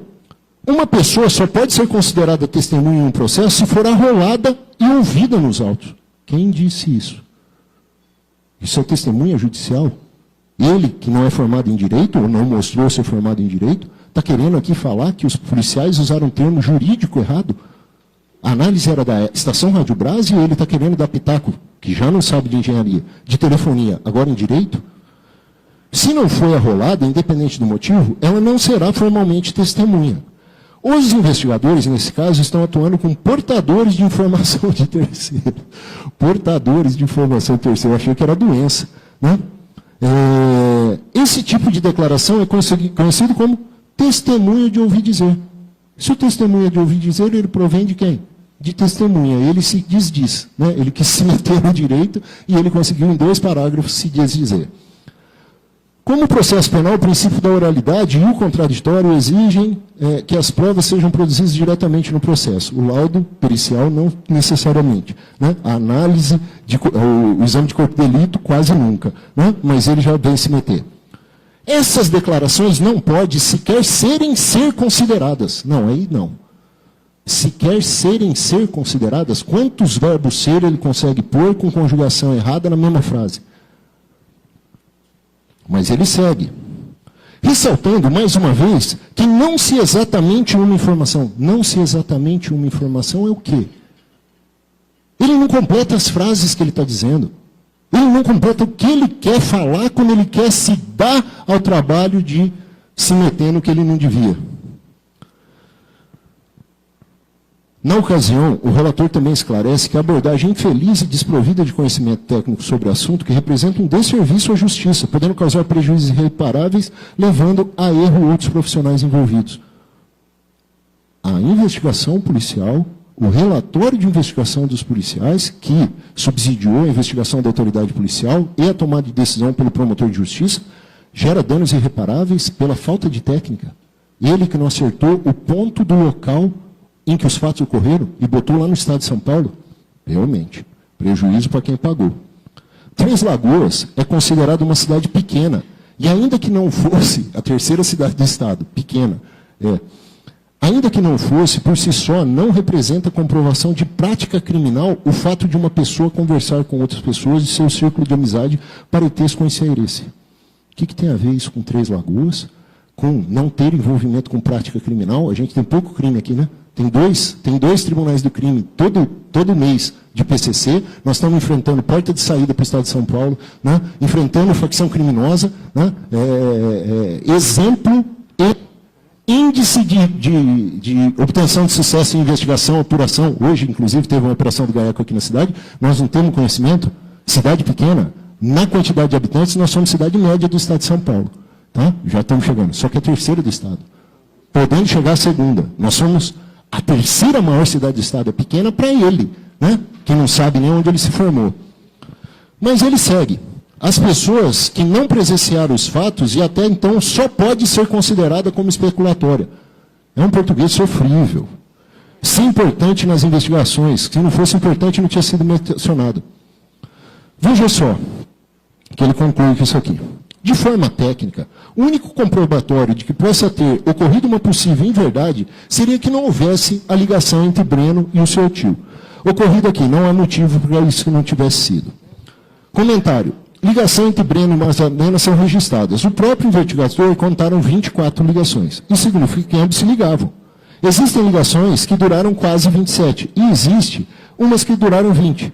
uma pessoa só pode ser considerada testemunha em um processo se for arrolada e ouvida nos autos. Quem disse isso? Isso é testemunha judicial? Ele, que não é formado em direito, ou não mostrou ser formado em direito, está querendo aqui falar que os policiais usaram um termo jurídico errado? A análise era da Estação Rádio Brás e ele está querendo dar pitaco, que já não sabe de engenharia, de telefonia, agora em direito? Se não foi arrolada, independente do motivo, ela não será formalmente testemunha. Os investigadores, nesse caso, estão atuando com portadores de informação de terceiro. Portadores de informação de terceiro. Eu achei que era doença. Né? Esse tipo de declaração é conhecido como testemunha de ouvir dizer. Se o testemunha de ouvir dizer, ele provém de quem? De testemunha. Ele se desdiz. Né? Ele quis se meter no direito e ele conseguiu, em 2 parágrafos, se desdizer. Como o processo penal, o princípio da oralidade e o contraditório exigem que as provas sejam produzidas diretamente no processo. O laudo pericial não necessariamente. Né? A análise, o exame de corpo de delito, quase nunca. Né? Mas ele já vem se meter. Essas declarações não podem sequer ser consideradas. Não, aí não. Sequer ser consideradas, quantos verbos ser ele consegue pôr com conjugação errada na mesma frase? Mas ele segue. Ressaltando, mais uma vez, que não se exatamente uma informação. Não se exatamente uma informação é o quê? Ele não completa as frases que ele está dizendo. Ele não completa o que ele quer falar quando ele quer se dar ao trabalho de se meter no que ele não devia. Na ocasião, o relator também esclarece que a abordagem infeliz e desprovida de conhecimento técnico sobre o assunto que representa um desserviço à justiça, podendo causar prejuízos irreparáveis, levando a erro outros profissionais envolvidos. A investigação policial, o relatório de investigação dos policiais, que subsidiou a investigação da autoridade policial e a tomada de decisão pelo promotor de justiça, gera danos irreparáveis pela falta de técnica. Ele que não acertou o ponto do local em que os fatos ocorreram e botou lá no estado de São Paulo, realmente, prejuízo para quem pagou. Três Lagoas é considerada uma cidade pequena, e ainda que não fosse a 3ª cidade do estado, pequena, Ainda que não fosse, por si só, não representa comprovação de prática criminal o fato de uma pessoa conversar com outras pessoas de seu círculo de amizade parentesco com esse interesse. O que tem a ver isso com Três Lagoas? Com não ter envolvimento com prática criminal? A gente tem pouco crime aqui, né? Tem dois tribunais do crime todo mês de PCC. Nós estamos enfrentando porta de saída para o Estado de São Paulo, né? Enfrentando facção criminosa, né? Exemplo e índice de obtenção de sucesso em investigação, apuração. Hoje, inclusive, teve uma operação do GAECO aqui na cidade. Nós não temos conhecimento. Cidade pequena, na quantidade de habitantes, nós somos cidade média do Estado de São Paulo. Tá? Já estamos chegando. Só que é a terceira do Estado. Podendo chegar à segunda. Nós somos a terceira maior cidade do Estado. É pequena para ele, né? Que não sabe nem onde ele se formou. Mas ele segue. As pessoas que não presenciaram os fatos, e até então só pode ser considerada como especulatória. É um português sofrível. Se importante nas investigações, se não fosse importante não tinha sido mencionado. Veja só, que ele conclui com isso aqui. De forma técnica, o único comprobatório de que possa ter ocorrido uma possível inverdade seria que não houvesse a ligação entre Breno e o seu tio. Ocorrido aqui, não há motivo para isso que não tivesse sido. Comentário. Ligação entre Breno e Mazarena são registradas. O próprio investigador contaram 24 ligações. Isso significa que ambos se ligavam. Existem ligações que duraram quase 27. E existe umas que duraram 20.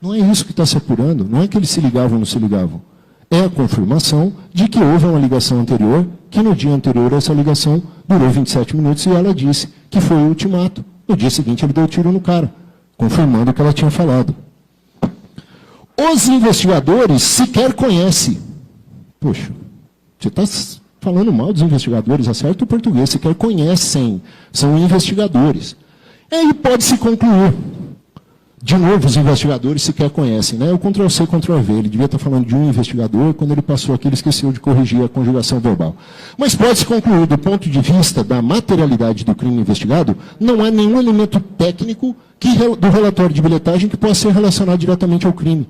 Não é isso que está se apurando. Não é que eles se ligavam ou não se ligavam. É a confirmação de que houve uma ligação anterior, que no dia anterior essa ligação durou 27 minutos e ela disse que foi o ultimato. No dia seguinte ele deu tiro no cara, confirmando o que ela tinha falado. Os investigadores sequer conhecem. Poxa, você está falando mal dos investigadores, acerta o português, sequer conhecem, são investigadores. E aí pode-se concluir. De novo, os investigadores sequer conhecem, né? O Ctrl-C, Ctrl-V, ele devia estar falando de um investigador, quando ele passou aqui, ele esqueceu de corrigir a conjugação verbal. Mas pode-se concluir, do ponto de vista da materialidade do crime investigado, não há nenhum elemento técnico do relatório de bilhetagem que possa ser relacionado diretamente ao crime.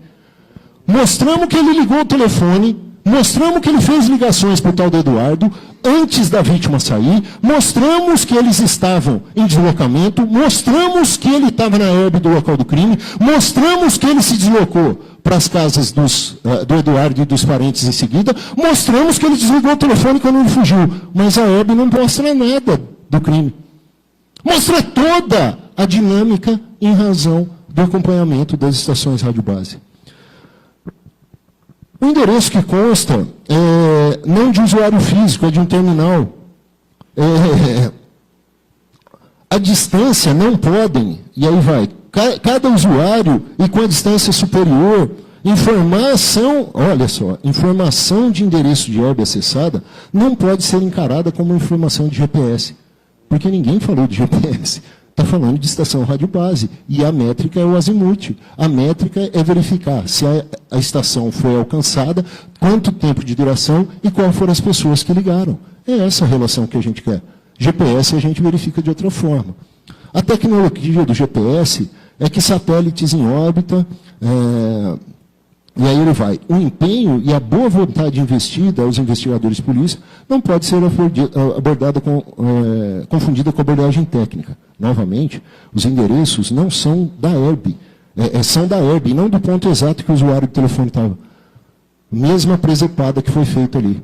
Mostramos que ele ligou o telefone, mostramos que ele fez ligações para o tal do Eduardo, antes da vítima sair, mostramos que eles estavam em deslocamento, mostramos que ele estava na herbe do local do crime, mostramos que ele se deslocou para as casas do Eduardo e dos parentes em seguida, mostramos que ele desligou o telefone quando ele fugiu, mas a herbe não mostra nada do crime. Mostra toda a dinâmica em razão do acompanhamento das estações rádio base. O endereço que consta é não de usuário físico, é de um terminal. A distância não podem, e aí vai, cada usuário e com a distância superior, informação, olha só, informação de endereço de herb acessada não pode ser encarada como informação de GPS, porque ninguém falou de GPS. Está falando de estação rádio base. E a métrica é o azimuth. A métrica é verificar se a estação foi alcançada, quanto tempo de duração e quais foram as pessoas que ligaram. É essa a relação que a gente quer. GPS a gente verifica de outra forma. A tecnologia do GPS é que satélites em órbita, e aí ele vai. O empenho e a boa vontade investida aos investigadores de polícia não pode ser confundida com abordagem técnica. Novamente, os endereços não são da herb, são da herb, e não do ponto exato que o usuário do telefone estava. Mesma presepada que foi feita ali.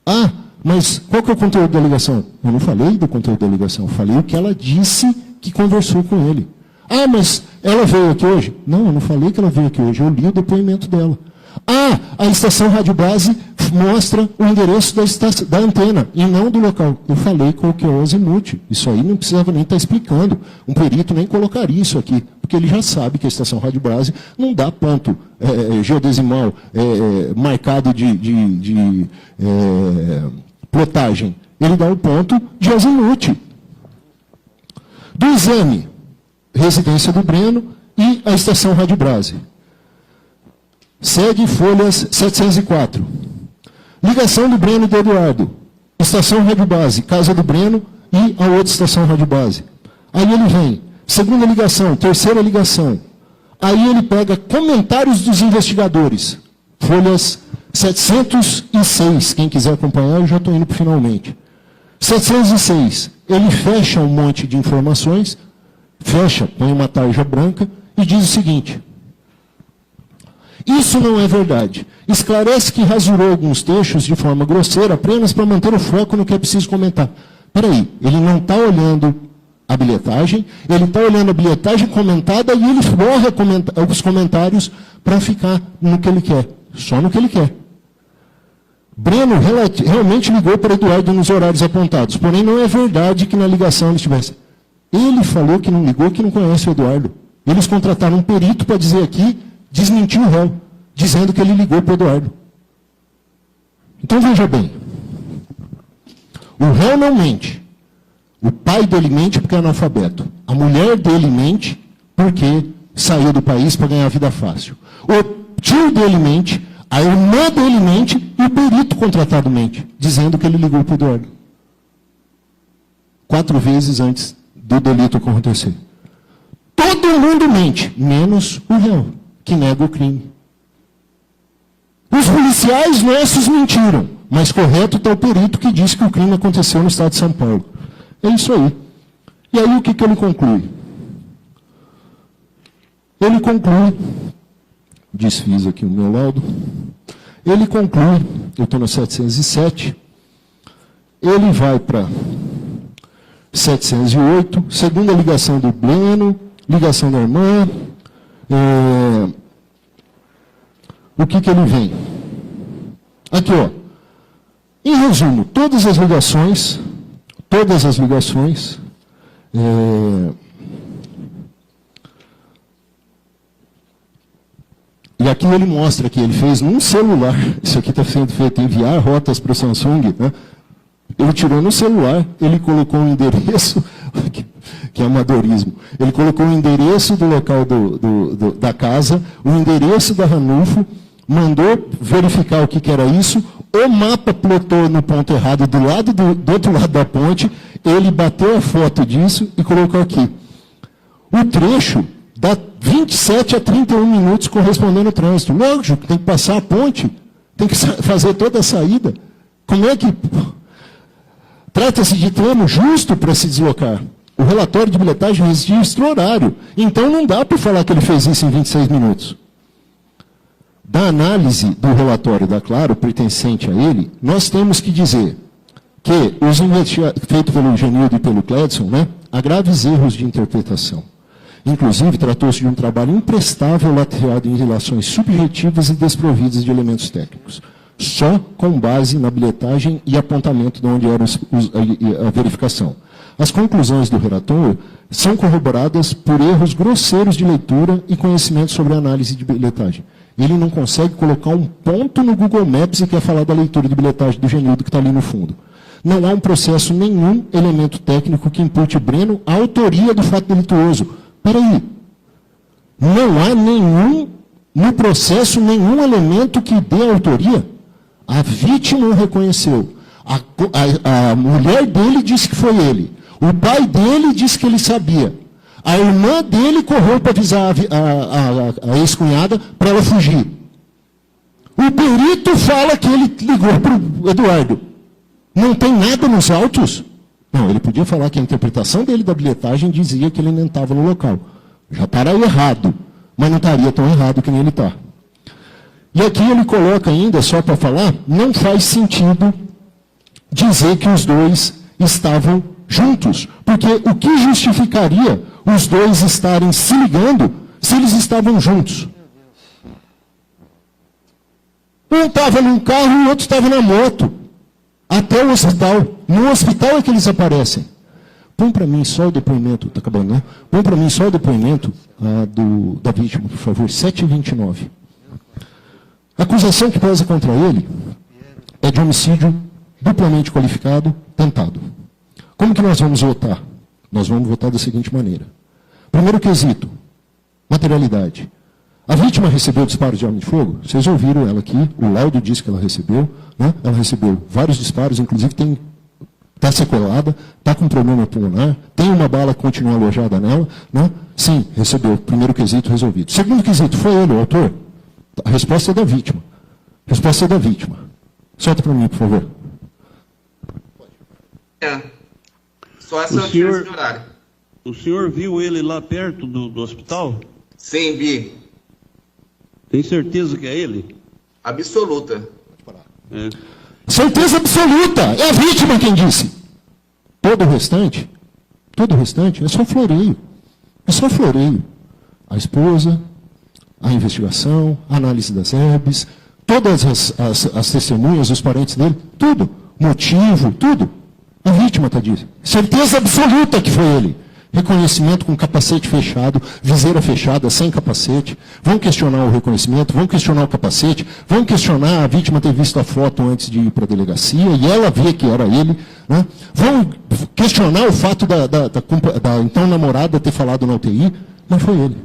Ah, mas qual que é o conteúdo da ligação? Eu não falei do conteúdo da ligação, eu falei o que ela disse que conversou com ele. Ah, mas ela veio aqui hoje? Não, eu não falei que ela veio aqui hoje, eu li o depoimento dela. Ah, a estação rádio base mostra o endereço da antena, e não do local. Eu falei qual que é o azimuth. Isso aí não precisava nem estar explicando. Um perito nem colocaria isso aqui, porque ele já sabe que a estação rádio base não dá ponto geodesimal marcado de plotagem. Ele dá o ponto de azimuth. Do exame, residência do Breno e a estação rádio base. Segue folhas 704. Ligação do Breno e do Eduardo. Estação rádio base, casa do Breno e a outra estação rádio base. Aí ele vem, segunda ligação, terceira ligação. Aí ele pega comentários dos investigadores. Folhas 706, quem quiser acompanhar, eu já estou indo para finalmente. 706, ele fecha um monte de informações, põe uma tarja branca e diz o seguinte: isso não é verdade. Esclarece que rasurou alguns textos de forma grosseira apenas para manter o foco no que é preciso comentar. Peraí, ele não está olhando a bilhetagem, ele está olhando a bilhetagem comentada e ele borra os comentários para ficar no que ele quer, só no que ele quer. Breno realmente ligou para Eduardo nos horários apontados, porém não é verdade que na ligação ele estivesse. Ele falou que não ligou, que não conhece o Eduardo. Eles contrataram um perito para dizer aqui, desmentiu o réu, dizendo que ele ligou para o Eduardo. Então veja bem, o réu não mente. O pai dele mente porque é analfabeto. A mulher dele mente porque saiu do país para ganhar vida fácil. O tio dele mente, a irmã dele mente e o perito contratado mente, dizendo que ele ligou para o Eduardo. 4 vezes antes do delito acontecer. Todo mundo mente, menos o réu, que nega o crime. Os policiais nossos mentiram, mas correto está o perito que disse que o crime aconteceu no estado de São Paulo. É isso aí. E aí o que ele conclui? Ele conclui, desfiz aqui o meu laudo, ele conclui, eu estou no 707, ele vai para 708, segunda ligação do Breno, ligação da irmã, o que ele vem? Aqui, ó. Em resumo, todas as ligações, e aqui ele mostra que ele fez num celular, isso aqui está sendo feito, enviar rotas para o Samsung, né? Ele tirou no celular, ele colocou um endereço, que é amadorismo, ele colocou o endereço do local da casa, o endereço da Ranulfo, mandou verificar o que era isso, o mapa plotou no ponto errado do outro lado da ponte, ele bateu a foto disso e colocou aqui. O trecho dá 27 a 31 minutos correspondendo ao trânsito. Lógico, tem que passar a ponte, tem que fazer toda a saída. Como é que... Trata-se de termo justo para se deslocar. O relatório de bilhetagem registra horário. Então não dá para falar que ele fez isso em 26 minutos. Da análise do relatório da Claro, pertencente a ele, nós temos que dizer que os investigados, feito pelo Genildo e pelo Cledson, né, há graves erros de interpretação. Inclusive, tratou-se de um trabalho imprestável lateado em relações subjetivas e desprovidas de elementos técnicos, só com base na bilhetagem e apontamento de onde era a verificação. As conclusões do relator são corroboradas por erros grosseiros de leitura e conhecimento sobre a análise de bilhetagem. Ele não consegue colocar um ponto no Google Maps e quer falar da leitura de bilhetagem do Genildo que está ali no fundo. Não há um processo nenhum elemento técnico que impute Breno a autoria do fato delituoso. Espera aí. Não há no processo nenhum elemento que dê autoria. A vítima o reconheceu. A mulher dele disse que foi ele. O pai dele disse que ele sabia. A irmã dele correu para avisar a ex-cunhada para ela fugir. O perito fala que ele ligou para o Eduardo. Não tem nada nos autos? Não, ele podia falar que a interpretação dele da bilhetagem dizia que ele não estava no local. Já para errado, mas não estaria tão errado que nem ele está. E aqui ele coloca ainda, só para falar, não faz sentido dizer que os dois estavam juntos. Porque o que justificaria os dois estarem se ligando se eles estavam juntos? Um estava num carro e o outro estava na moto. Até o hospital. No hospital é que eles aparecem. Põe para mim só o depoimento, está acabando, né? Põe para mim só o depoimento da vítima, por favor, 729. A acusação que pesa contra ele é de homicídio duplamente qualificado, tentado. Como que nós vamos votar? Nós vamos votar da seguinte maneira. Primeiro quesito, materialidade. A vítima recebeu disparos de arma de fogo? Vocês ouviram ela aqui, o laudo diz que ela recebeu. Né? Ela recebeu vários disparos, inclusive está sequelada, está com problema pulmonar, tem uma bala que continua alojada nela. Né? Sim, recebeu. Primeiro quesito resolvido. Segundo quesito, foi ele o autor? A resposta é da vítima. Resposta é da vítima. Solta para mim, por favor. Só essa diferença de horário. O senhor viu ele lá perto do hospital? Sim, vi. Tem certeza que é ele? Absoluta. É. Certeza absoluta. É a vítima quem disse. Todo o restante é só floreio. É só floreio. A esposa, a investigação, a análise das herbes, todas as testemunhas, os parentes dele, tudo. Motivo, tudo. A vítima está dizendo. Certeza absoluta que foi ele. Reconhecimento com capacete fechado, viseira fechada, sem capacete. Vão questionar o reconhecimento, vão questionar o capacete, vão questionar a vítima ter visto a foto antes de ir para a delegacia e ela ver que era ele. Né? Vão questionar o fato da então namorada ter falado na UTI, mas foi ele.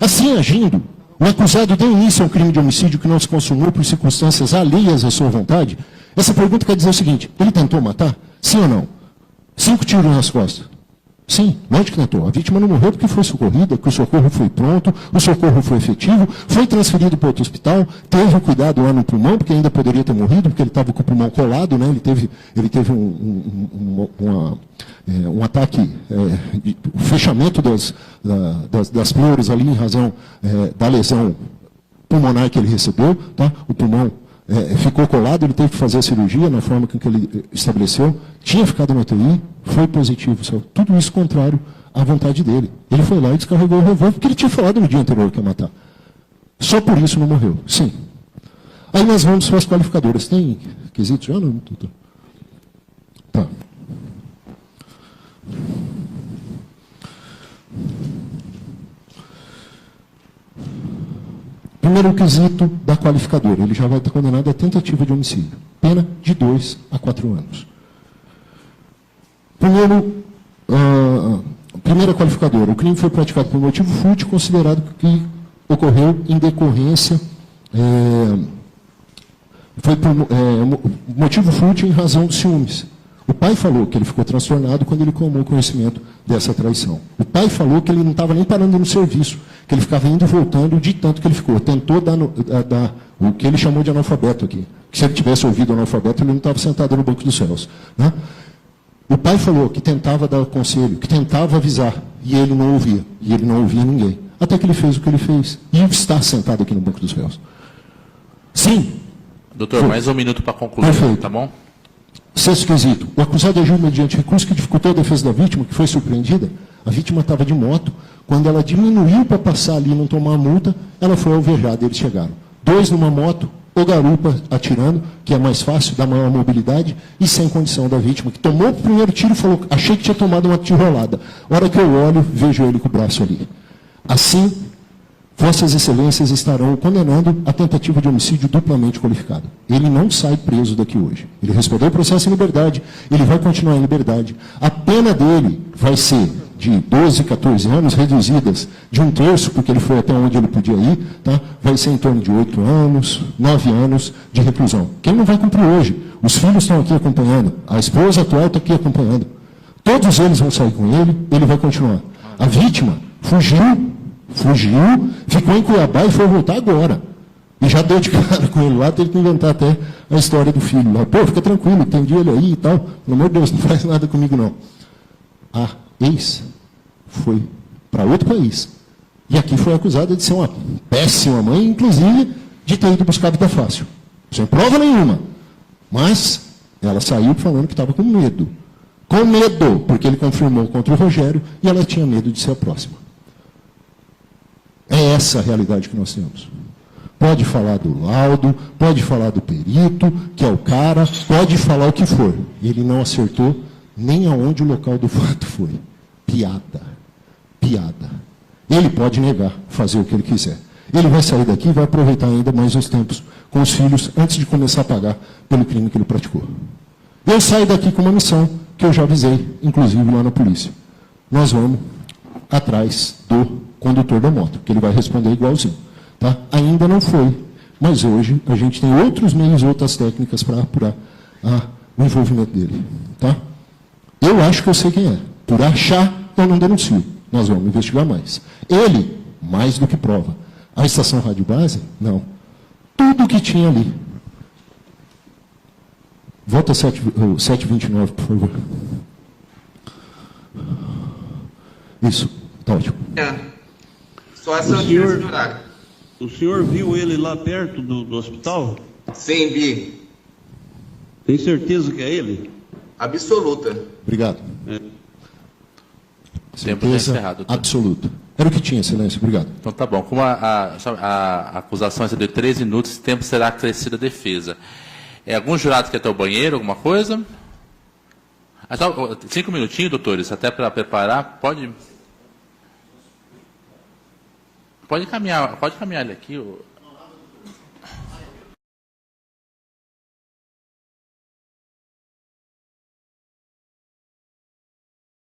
Assim agindo, o acusado deu início a um crime de homicídio que não se consumou por circunstâncias alheias à sua vontade. Essa pergunta quer dizer o seguinte: ele tentou matar? Sim ou não? 5 tiros nas costas. Sim, lógico que tentou. A vítima não morreu porque foi socorrida, que o socorro foi pronto, o socorro foi efetivo, foi transferido para outro hospital, teve cuidado lá no pulmão, porque ainda poderia ter morrido, porque ele estava com o pulmão colado, né? Ele teve um ataque, o fechamento das pleuras ali em razão da lesão pulmonar que ele recebeu, tá? O pulmão ficou colado, ele teve que fazer a cirurgia na forma que ele estabeleceu, tinha ficado na UTI, foi positivo. Tudo isso contrário à vontade dele. Ele foi lá e descarregou o revólver, porque ele tinha falado no dia anterior que ia matar. Só por isso não morreu, sim. Aí nós vamos para as qualificadoras. Tem quesitos já? Não, doutor? Tá. Primeiro quesito da qualificadora. Ele já vai estar condenado a tentativa de homicídio. Pena de 2 a 4 anos. Primeira qualificadora. O crime foi praticado por motivo fútil, considerado que ocorreu em decorrência... foi por motivo fútil em razão dos ciúmes. O pai falou que ele ficou transtornado quando ele tomou conhecimento dessa traição. O pai falou que ele não estava nem parando no serviço, que ele ficava indo e voltando de tanto que ele ficou. Tentou dar o que ele chamou de analfabeto aqui. Que se ele tivesse ouvido analfabeto, ele não estava sentado no banco dos réus. Né? O pai falou que tentava dar conselho, que tentava avisar, e ele não ouvia. E ele não ouvia ninguém. Até que ele fez o que ele fez. E está sentado aqui no banco dos réus. Sim. Doutor, mais um minuto para concluir, perfeito. Tá bom? Sexto quesito. O acusado agiu mediante recurso que dificultou a defesa da vítima, que foi surpreendida. A vítima estava de moto. Quando ela diminuiu para passar ali e não tomar a multa, ela foi alvejada e eles chegaram. 2 numa moto, o garupa atirando, que é mais fácil, dá maior mobilidade, e sem condição da vítima, que tomou o primeiro tiro e falou, achei que tinha tomado uma tirolada. A hora que eu olho, vejo ele com o braço ali. Assim, Vossas Excelências estarão condenando a tentativa de homicídio duplamente qualificado. Ele não sai preso daqui hoje. Ele respondeu o processo em liberdade, ele vai continuar em liberdade. A pena dele vai ser de 12, 14 anos, reduzidas de 1/3, porque ele foi até onde ele podia ir, tá? Vai ser em torno de 8 anos, 9 anos de reclusão. Quem não vai cumprir hoje? Os filhos estão aqui acompanhando, a esposa atual está aqui acompanhando. Todos eles vão sair com ele vai continuar. A vítima fugiu, ficou em Cuiabá e foi voltar agora. E já deu de cara com ele lá, teve que inventar até a história do filho lá. Pô, fica tranquilo, entendi ele aí e tal. Pelo amor de Deus, não faz nada comigo não. A ex foi para outro país. E aqui foi acusada de ser uma péssima mãe, inclusive de ter ido buscar vida fácil. Sem prova nenhuma. Mas ela saiu falando que estava com medo. Com medo, porque ele confirmou contra o Rogério e ela tinha medo de ser a próxima. É essa a realidade que nós temos. Pode falar do laudo, pode falar do perito, que é o cara, pode falar o que for. Ele não acertou nem aonde o local do fato foi. Piada. Piada. Ele pode negar, fazer o que ele quiser. Ele vai sair daqui e vai aproveitar ainda mais uns tempos com os filhos antes de começar a pagar pelo crime que ele praticou. Eu saio daqui com uma missão que eu já avisei, inclusive lá na polícia. Nós vamos atrás do condutor da moto, que ele vai responder igualzinho. Tá? Ainda não foi, mas hoje a gente tem outros meios, outras técnicas para apurar o envolvimento dele. Tá? Eu acho que eu sei quem é. Por achar, eu não denuncio. Nós vamos investigar mais. Ele, mais do que prova. A estação Rádio Base, não. Tudo que tinha ali. Volta 729, por favor. Isso, está ótimo. Só essa diferença de horário. O senhor viu ele lá perto do hospital? Sim, vi. Tem certeza que é ele? Absoluta. Obrigado. Tempo já encerrado, doutor. Absoluta. Era o que tinha, excelência. Obrigado. Então tá bom. Como a acusação é de 3 minutos, o tempo será acrescido à defesa. Algum jurado quer ter o banheiro, alguma coisa? 5 minutinhos, doutores, até para preparar. Pode caminhar ele aqui.